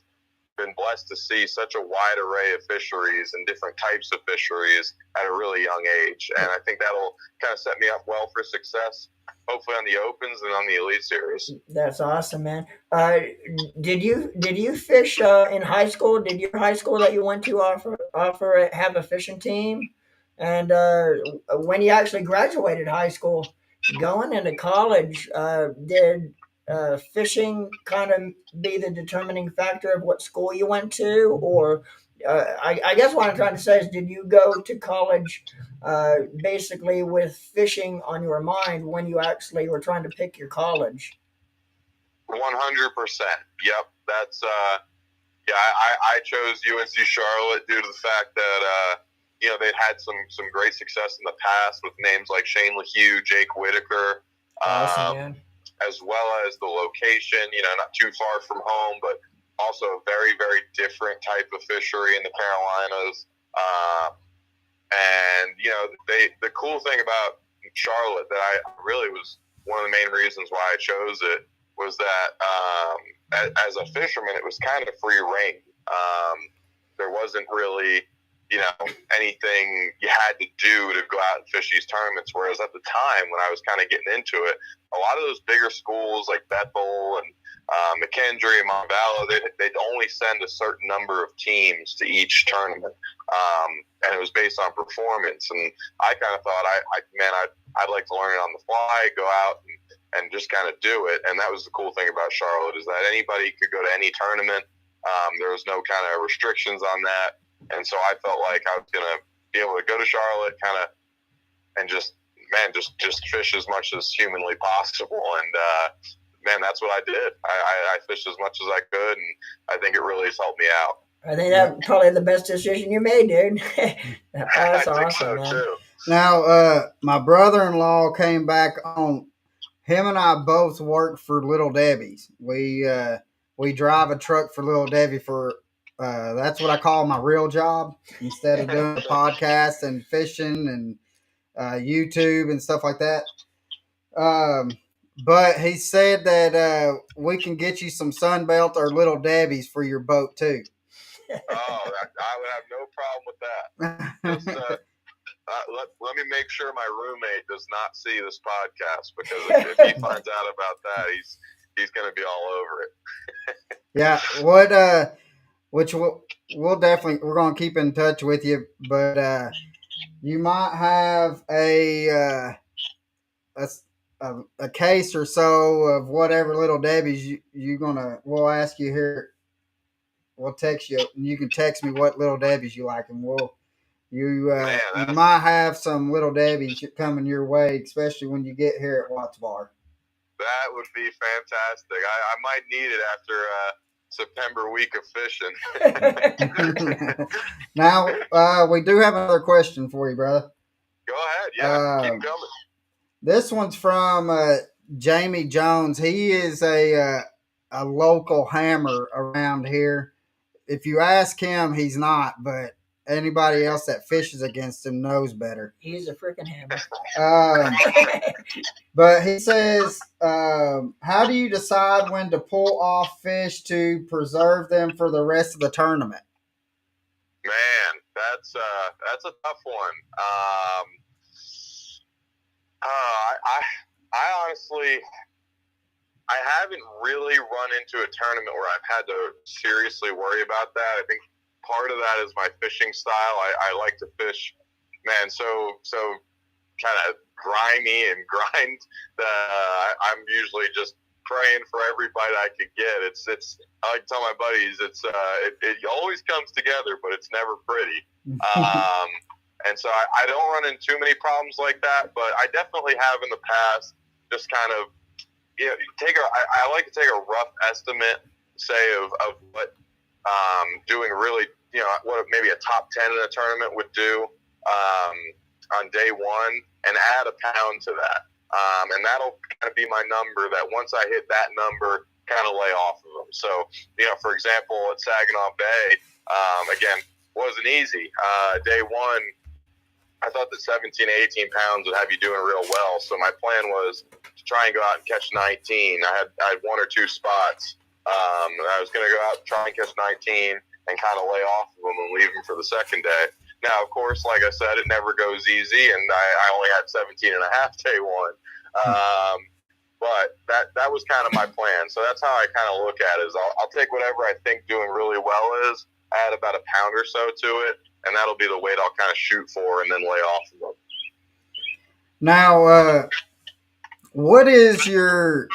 been blessed to see such a wide array of fisheries and different types of fisheries at a really young age. And I think that'll kind of set me up well for success, hopefully on the Opens and on the Elite Series. That's awesome, man. Did you fish in high school? Did your high school that you went to have a fishing team? And when you actually graduated high school, going into college, did fishing kind of be the determining factor of what school you went to, or I guess what I'm trying to say is, did you go to college basically with fishing on your mind when you actually were trying to pick your college? 100%. Yep. That's, I chose UNC Charlotte due to the fact that, you know, they'd had some great success in the past with names like Shane LaHue, Jake Whitaker, Awesome, as well as the location, you know, not too far from home, but also a very, very different type of fishery in the Carolinas. And, you know, the cool thing about Charlotte that I really was one of the main reasons why I chose it was that as a fisherman, it was kind of free reign. There wasn't really, you know, anything you had to do to go out and fish these tournaments. Whereas at the time when I was kind of getting into it, a lot of those bigger schools like Bethel and McKendree and Montevallo, they'd only send a certain number of teams to each tournament. And it was based on performance. And I kind of thought, I'd like to learn it on the fly, go out and just kind of do it. And that was the cool thing about Charlotte, is that anybody could go to any tournament. There was no kind of restrictions on that. And so I felt like I was going to be able to go to Charlotte and just fish as much as humanly possible. And, man, that's what I did. I fished as much as I could, and I think it really has helped me out. I think that's probably the best decision you made, dude. That's awesome, so, man. too. Now, my brother-in-law came back on. Him and I both worked for Little Debbie's. We drive a truck for Little Debbie for that's what I call my real job, instead of doing a podcast and fishing and YouTube and stuff like that. But he said that we can get you some Sunbelt or Little Debbie's for your boat too. Oh, I would have no problem with that. Just, let me make sure my roommate does not see this podcast, because if he finds out about that, he's going to be all over it. Yeah, which we'll definitely, we're going to keep in touch with you, but you might have a case or so of whatever Little Debbie's we'll ask you here. We'll text you, and you can text me what Little Debbie's you like, and you might have some Little Debbie's coming your way, especially when you get here at Watts Bar. That would be fantastic. I might need it after September week of fishing. Now, we do have another question for you, brother. Go ahead. Yeah, keep coming. This one's from Jamie Jones. He is a local hammer around here. If you ask him, he's not, but anybody else that fishes against him knows better. He's a freaking hammer. But he says, how do you decide when to pull off fish to preserve them for the rest of the tournament? Man, that's a tough one. I honestly, I haven't really run into a tournament where I've had to seriously worry about that. I think part of that is my fishing style. I like to fish, man, so kind of grimy and grind. I'm usually just praying for every bite I could get. It's I like to tell my buddies it always comes together, but it's never pretty. And so I don't run into too many problems like that, but I definitely have in the past just kind of, I like to take a rough estimate, say, of what doing really, what maybe a top 10 in a tournament would do on day one, and add a pound to that. And that'll kind of be my number that once I hit that number, kind of lay off of them. So, for example, at Saginaw Bay, again, wasn't easy. Day one, I thought that 17 to 18 pounds would have you doing real well. So my plan was to try and go out and catch 19. I had one or two spots. I was going to go out and try and catch 19 and kind of lay off of them and leave them for the second day. Now, of course, like I said, it never goes easy, and I only had 17 and a half day one. But that was kind of my plan. So that's how I kind of look at it, is I'll take whatever I think doing really well is, add about a pound or so to it, and that'll be the weight I'll kind of shoot for and then lay off of them. Now, what is your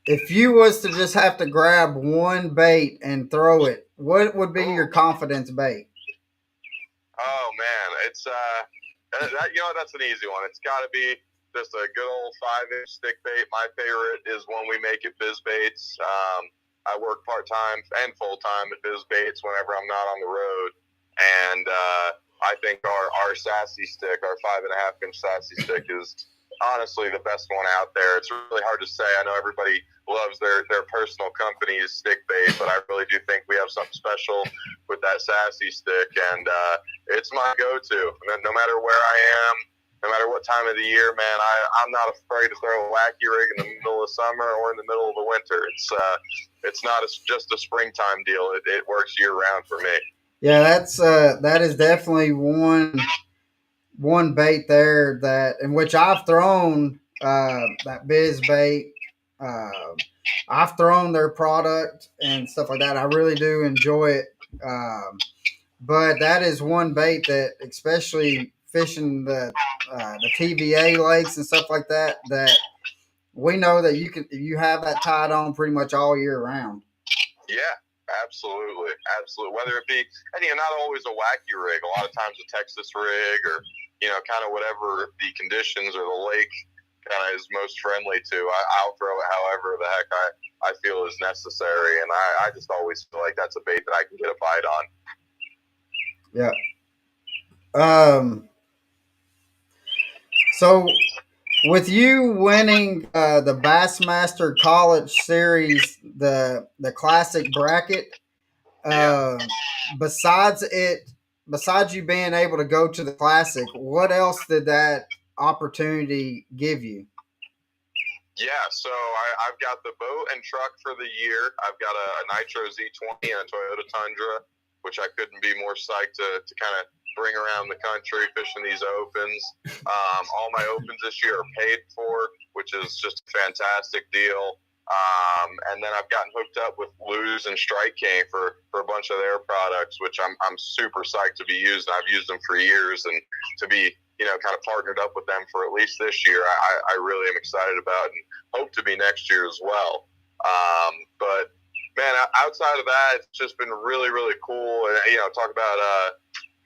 if you was to just have to grab one bait and throw it, what would be your confidence bait? Oh man, it's that's an easy one. It's got to be just a good old 5-inch stick bait. My favorite is one we make at Biz Baits. I work part-time and full-time at Biz Baits whenever I'm not on the road. And I think our sassy stick, our 5.5-inch sassy stick, is honestly the best one out there. It's really hard to say. I know everybody loves their personal company's stick bait, but I really do think we have something special with that sassy stick. And it's my go-to. No matter where I am, no matter what time of the year, man, I'm not afraid to throw a wacky rig in the middle of summer or in the middle of the winter. It's not just a springtime deal. It works year-round for me. Yeah, that is definitely one bait there that in which I've thrown that Biz Bait. I've thrown their product and stuff like that. I really do enjoy it. But that is one bait that, especially fishing the TVA lakes and stuff like that, that we know that you have that tied on pretty much all year round. Yeah. Absolutely. Whether it be, and not always a wacky rig, a lot of times a Texas rig or, kind of whatever the conditions or the lake kind of is most friendly to. I'll throw it however the heck I feel is necessary. And I just always feel like that's a bait that I can get a bite on. Yeah. So with you winning the Bassmaster College Series, the classic bracket, besides you being able to go to the classic, what else did that opportunity give you? Yeah, so I've got the boat and truck for the year. I've got a Nitro Z20 and a Toyota Tundra, which I couldn't be more psyched to kind of bring around the country fishing these opens. All my opens this year are paid for, which is just a fantastic deal. And then I've gotten hooked up with Lose and Strike King for a bunch of their products, which I'm super psyched to be using. I've used them for years, and to be kind of partnered up with them for at least this year, I really am excited about, and hope to be next year as well. But man, outside of that, it's just been really, really cool. And talk about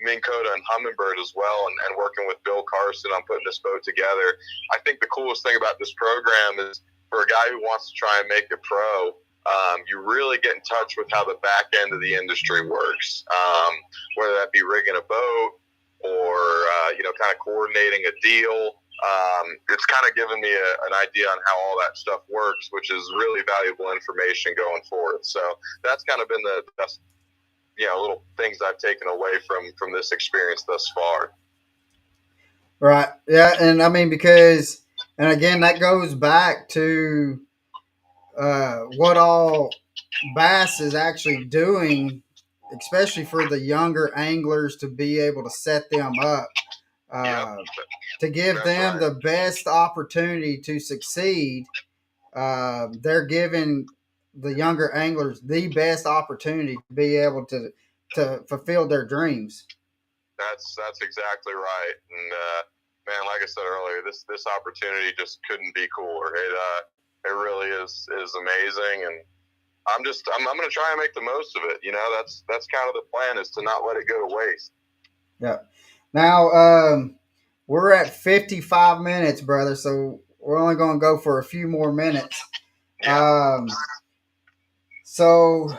Minn Kota and Humminbird as well, and working with Bill Carson on putting this boat together. I think the coolest thing about this program is, for a guy who wants to try and make it pro, you really get in touch with how the back end of the industry works, whether that be rigging a boat or kind of coordinating a deal. It's kind of given me an idea on how all that stuff works, which is really valuable information going forward. So that's kind of been the best. little things I've taken away from this experience thus far. Right. Yeah. And I mean, because, and again, that goes back to what all bass is actually doing, especially for the younger anglers to be able to set them up, to give That's them right. the best opportunity to succeed. They're giving the younger anglers the best opportunity to be able to fulfill their dreams. That's exactly right. And man, like I said earlier, this opportunity just couldn't be cooler. It really is amazing, and I'm going to try and make the most of it. That's kind of the plan, is to not let it go to waste. Yeah. Now, we're at 55 minutes, brother, so we're only going to go for a few more minutes. Yeah. So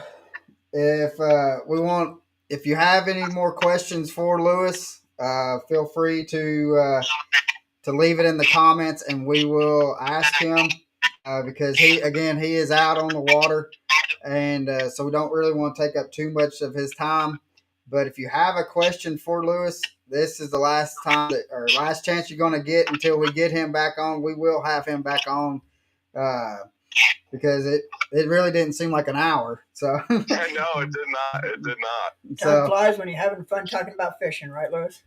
if you have any more questions for Lewis, feel free to leave it in the comments, and we will ask him, because he is out on the water, and so we don't really want to take up too much of his time. But if you have a question for Lewis, this is the last chance you're going to get until we get him back on. We will have him back on, because it really didn't seem like an hour. So No, it did not. It did not. Time flies when you're having fun talking about fishing, right, Lewis?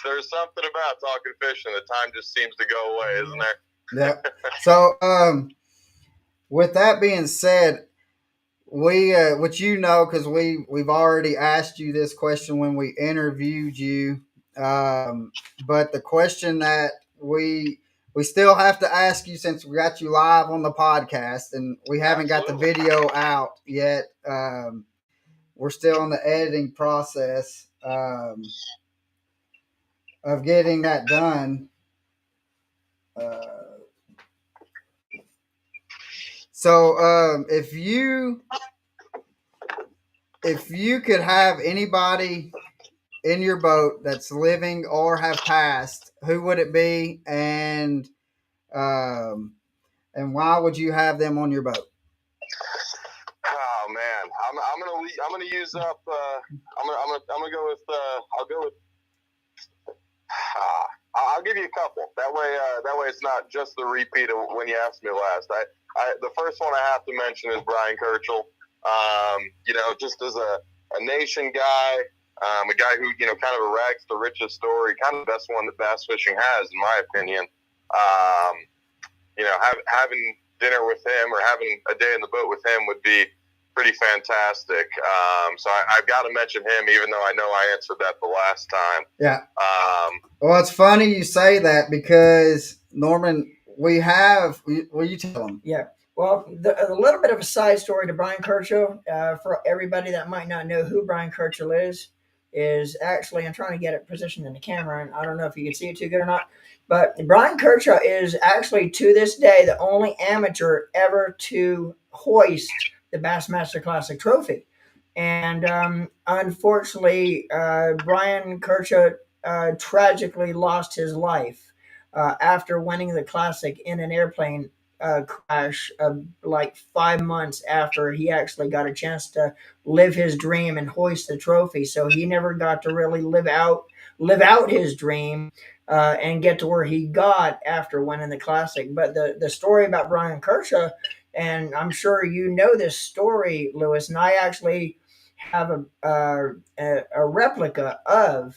There's something about talking fishing. The time just seems to go away, isn't there? Yeah. So, with that being said, which because we've already asked you this question when we interviewed you, but the question that we still have to ask you, since we got you live on the podcast and we haven't got the video out yet, we're still in the editing process of getting that done. So if you could have anybody in your boat that's living or have passed, who would it be, and why would you have them on your boat? Oh man, I'm gonna use up. I'm gonna go with. I'll go with. I'll give you a couple. That way it's not just the repeat of when you asked me last. The first one I have to mention is Brian Kirchel. Just as a nation guy, a guy who kind of a rags to riches story, kind of the best one that bass fishing has, in my opinion. Having dinner with him or having a day in the boat with him would be pretty fantastic. So I've got to mention him, even though I know I answered that the last time. Yeah. Well, it's funny you say that, because Norman, will you tell him? Yeah. Well, a little bit of a side story to Brian Kirchel, for everybody that might not know who Brian Kirchel is actually, I'm trying to get it positioned in the camera, and I don't know if you can see it too good or not, but Brian Kirchel is actually, to this day, the only amateur ever to hoist the Bassmaster Classic trophy. And unfortunately, Brian Kirchel tragically lost his life after winning the Classic in an airplane crash, like 5 months after he actually got a chance to live his dream and hoist the trophy. So he never got to really live out his dream and get to where he got after winning the Classic. But the story about Brian Kirchel, and I'm sure you know this story, Lewis, and I actually have a replica of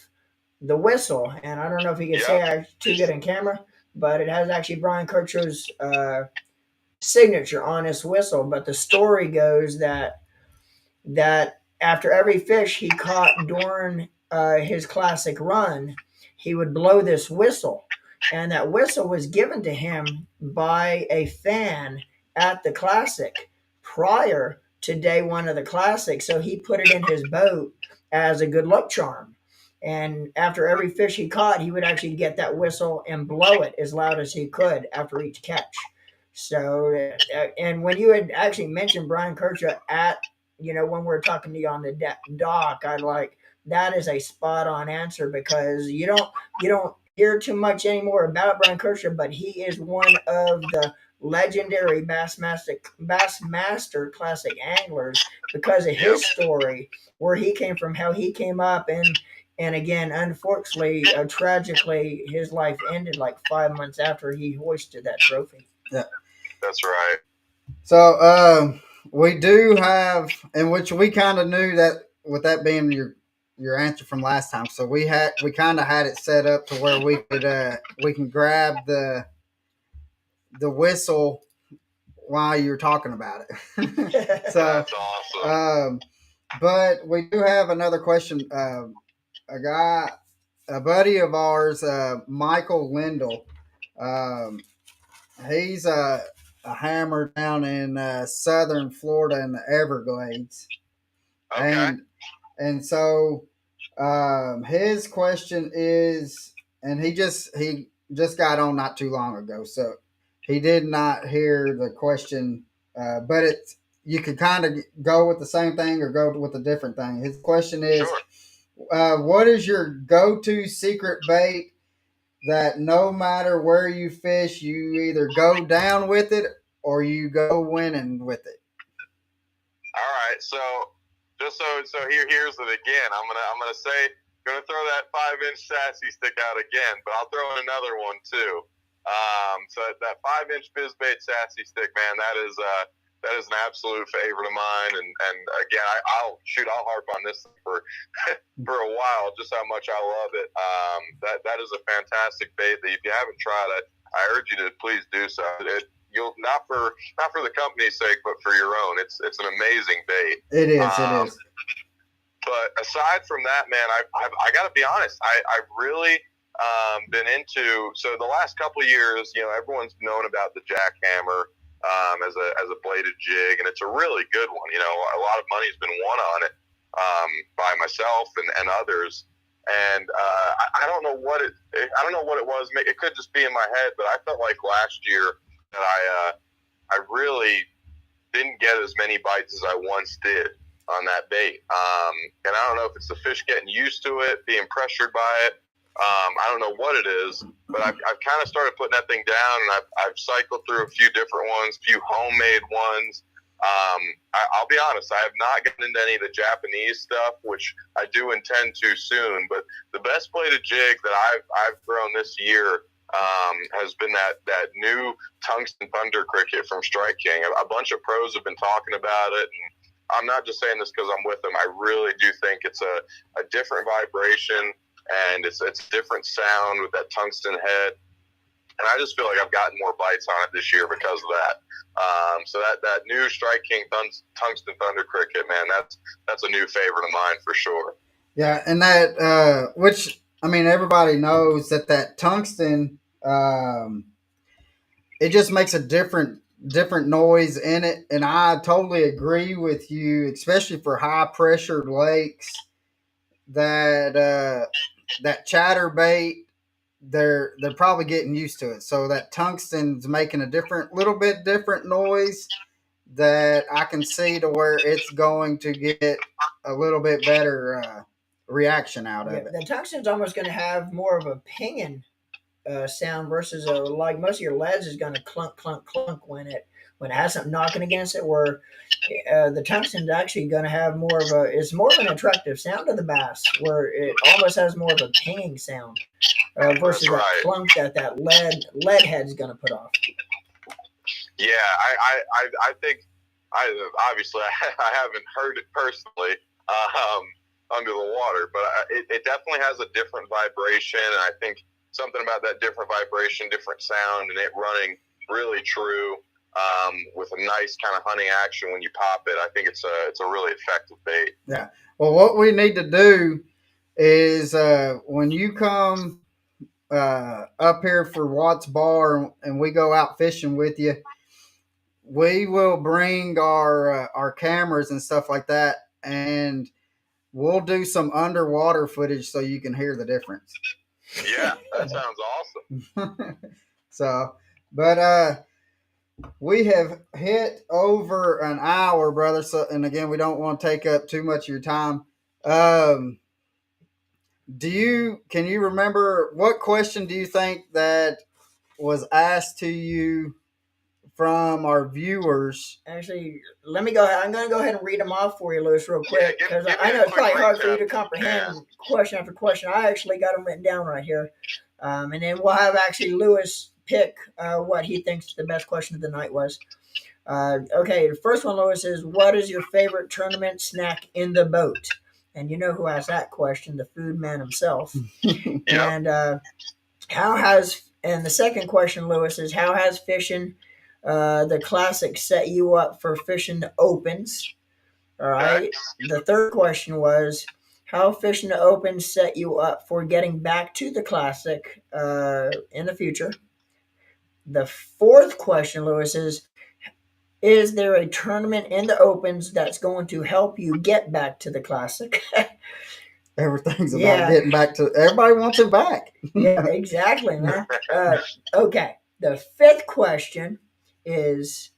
the whistle, and I don't know if you can say I'm too good in camera, but it has actually Brian Kirchel's signature on his whistle. But the story goes that after every fish he caught during his Classic run, he would blow this whistle, and that whistle was given to him by a fan at the Classic prior to day one of the Classic. So he put it in his boat as a good luck charm. And after every fish he caught, he would actually get that whistle and blow it as loud as he could after each catch. So, and when you had actually mentioned Brian Kirchel when we're talking to you on the dock, that is a spot on answer, because you don't hear too much anymore about Brian Kirchel, but he is one of the legendary Bassmaster classic anglers because of his story, where he came from, how he came up, and again, unfortunately, tragically, his life ended like 5 months after he hoisted that trophy. Yeah, That's right. so we do have, in which we kind of knew that with that being your answer from last time. So we kind of had it set up to where we can grab the whistle while you're talking about it. So That's awesome. but we do have another question. A buddy of ours, Michael Lindell. Um, he's a hammer down in southern Florida in the Everglades, Okay. and so his question is, and he just got on not too long ago, so he did not hear the question, but it's you could kind of go with the same thing or go with a different thing. His question is, Sure. what is your go-to secret bait that no matter where you fish, you either go down with it or you go winning with it? All right. So just so here's it again. I'm gonna say gonna throw that 5-inch sassy stick out again, but I'll throw in another one too. So that 5-inch bizbait sassy stick, man, that is an absolute favorite of mine. And again, I'll harp on this for for a while, just how much I love it. That is a fantastic bait that if you haven't tried it, I urge you to please do so. You'll not for the company's sake, but for your own. It's an amazing bait. It is. It is. But aside from that, man, I got to be honest. I've really been into, so the last couple of years, everyone's known about the jackhammer as a bladed jig, and it's a really good one. A lot of money's been won on it by myself and others. And I don't know what it was. It could just be in my head, but I felt like last year that I really didn't get as many bites as I once did on that bait. And I don't know if it's the fish getting used to it, being pressured by it. I don't know what it is, but I've kind of started putting that thing down, and I've cycled through a few different ones, a few homemade ones. I'll be honest, I have not gotten into any of the Japanese stuff, which I do intend to soon. But the best bladed jig that I've thrown this year has been that new tungsten thunder cricket from Strike King. A bunch of pros have been talking about it, and I'm not just saying this because I'm with them. I really do think it's a different vibration, and it's a different sound with that tungsten head. And I just feel like I've gotten more bites on it this year because of that. So that new Strike King tungsten thunder cricket, man, that's a new favorite of mine for sure. Yeah, and that which I mean, everybody knows that tungsten, it just makes a different noise in it, and I totally agree with you, especially for high pressured lakes. That chatterbait, they're probably getting used to it. So that tungsten's making a little bit different noise that I can see to where it's going to get a little bit better reaction out of it. The tungsten's almost going to have more of a pinging sound versus like most of your leads is going to clunk clunk clunk when it has something knocking against it. Where the tungsten's actually going to have it's more of an attractive sound to the bass, where it almost has more of a pinging sound versus that clunk that lead head's going to put off. Yeah, I think obviously I haven't heard it personally under the water, but it definitely has a different vibration, and I think something about that different vibration, different sound, and it running really true with a nice kind of hunting action when you pop it. I think it's a really effective bait. Yeah. Well, what we need to do is when you come up here for Watts Bar and we go out fishing with you, we will bring our cameras and stuff like that, and we'll do some underwater footage so you can hear the difference. Yeah, that sounds awesome. So, but we have hit over an hour, brother. So, and again, we don't want to take up too much of your time. Can you remember what question do you think that was asked to you from our viewers. Actually, let me go ahead. I'm going to go ahead and read them off for you, Lewis, real quick, because give me I a know it's quick probably hard for you recap. to comprehend question after question. I actually got them written down right here. And then we'll have actually Lewis pick what he thinks the best question of the night was. Okay, the first one, Lewis, is what is your favorite tournament snack in the boat? And you know who asked that question? The food man himself. And and the second question, Lewis, is how has fishing the classic set you up for fishing the opens? All right. The third question was how fishing the opens set you up for getting back to the classic in the future. The fourth question, Lewis, is there a tournament in the opens that's going to help you get back to the classic? Everything's about getting back to. Everybody wants it back. Yeah, exactly, man. Okay. The fifth question is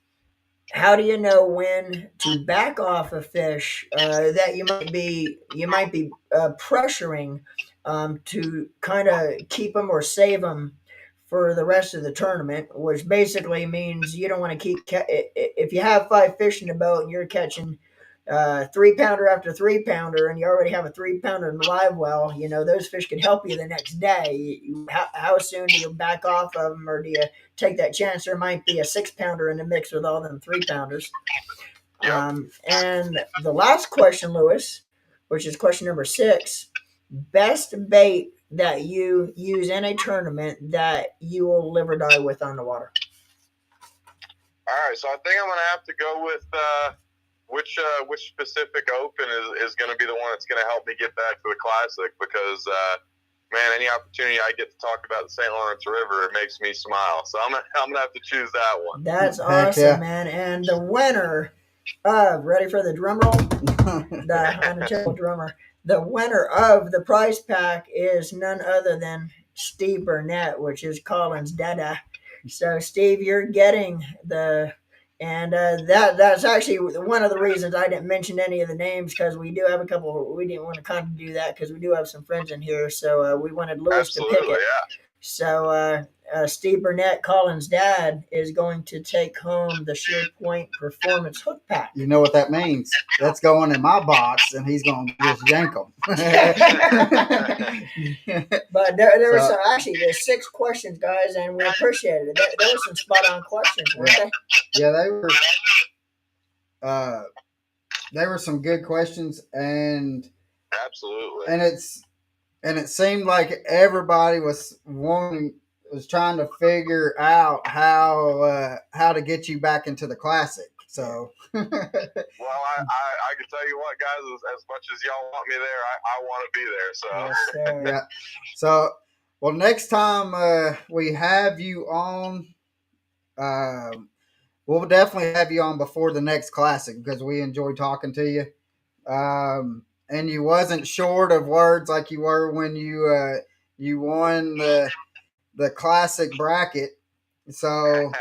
how do you know when to back off a fish that you might be pressuring to kind of keep them or save them for the rest of the tournament, which basically means you don't want to if you have 5 fish in the boat and you're catching 3-pounder after 3-pounder and you already have a 3-pounder in the live well, those fish could help you the next day. How soon do you back off of them, or do you take that chance there might be a 6-pounder in the mix with all them 3-pounders? And the last question, Lewis, which is question number 6, best bait that you use in a tournament that you will live or die with on the water. All right, so I think I'm going to have to go with which specific open is going to be the one that's going to help me get back to the classic, because man, any opportunity I get to talk about the St. Lawrence River, it makes me smile. So I'm gonna have to choose that one. That's awesome, man. And the winner ready for the drum roll? The unofficial drummer. The winner of the prize pack is none other than Steve Burnett, which is Colin's dada. So Steve, you're getting and that's actually one of the reasons I didn't mention any of the names, because we do have a couple. We didn't want to kind of do that because we do have some friends in here, so we wanted Lewis to pick it. Yeah. So Steve Burnett, Colin's dad, is going to take home the Sheer Point Performance Hook Pack. You know what that means? That's going in my box, and he's going to just yank them. But there was there's 6 questions, guys, and we appreciate it. There were some spot-on questions, weren't they? Yeah, they were some good questions, and absolutely. And it seemed like everybody was trying to figure out how to get you back into the classic. So, well, I can tell you what, guys, as much as y'all want me there, I want to be there. So, yes, yeah. So, well, next time we have you on, we'll definitely have you on before the next classic, because we enjoy talking to you. And you wasn't short of words like you were when you won the classic bracket. So,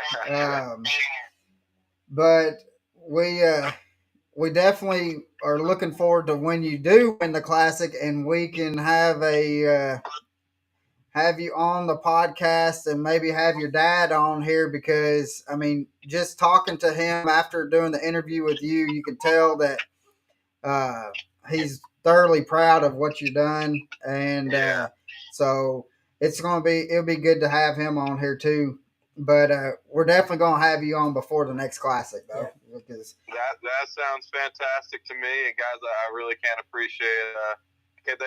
but we definitely are looking forward to when you do win the classic, and we can have have you on the podcast and maybe have your dad on here, because I mean, just talking to him after doing the interview with you, you can tell that he's thoroughly proud of what you've done, and so it'll be good to have him on here too. But we're definitely gonna have you on before the next classic, though. Yeah. Because that sounds fantastic to me, and guys, I really can't appreciate. Can't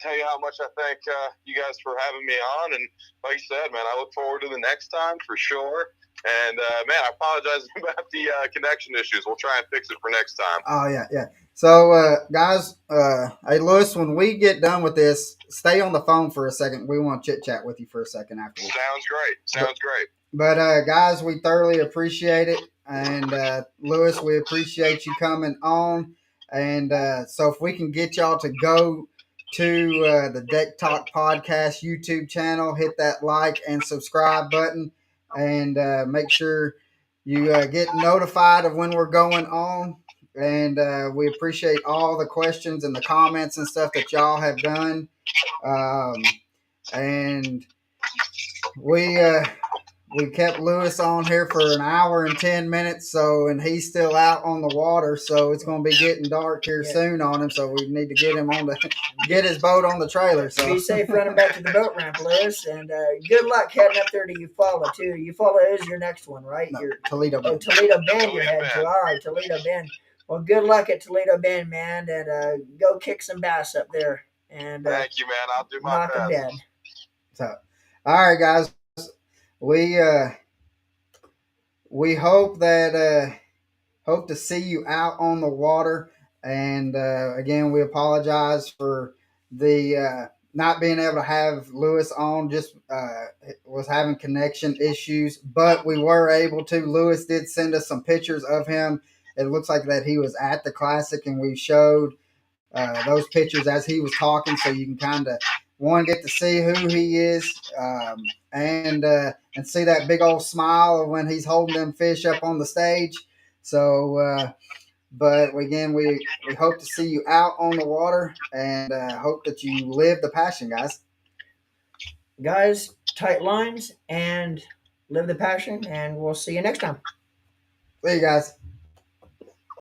tell you how much I thank you guys for having me on, and like you said, man, I look forward to the next time for sure. And man, I apologize about the connection issues. We'll try and fix it for next time. Oh yeah. So guys, hey Lewis, when we get done with this, stay on the phone for a second. We want to chit chat with you for a second afterwards. Sounds great. But guys, we thoroughly appreciate it, and Lewis, we appreciate you coming on. And so if we can get y'all to go to the Deck Talk Podcast YouTube channel, hit that like and subscribe button, and make sure you get notified of when we're going on. And we appreciate all the questions and the comments and stuff that y'all have done. And we kept Lewis on here for an hour and 10 minutes. So, and he's still out on the water. So it's going to be getting dark here soon on him. So we need to get him on get his boat on the trailer. So be safe running back to the boat ramp, Lewis, and good luck heading up there to Eufaula too. Eufaula is your next one, right? No, Your Toledo Bend. Toledo Bend you're heading to. All right, Toledo Bend. Well, good luck at Toledo Bend, man, and go kick some bass up there. And thank you, man. I'll do my knock them best. dead. So, all right, guys. We hope that hope to see you out on the water. And again, we apologize for the not being able to have Lewis on. Just was having connection issues, but we were able to. Lewis did send us some pictures of him. It looks like that he was at the classic, and we showed those pictures as he was talking, so you can kind of get to see who he is, and see that big old smile when he's holding them fish up on the stage. So, but again, we hope to see you out on the water, and hope that you live the passion, guys. Guys, tight lines and live the passion, and we'll see you next time. See you guys.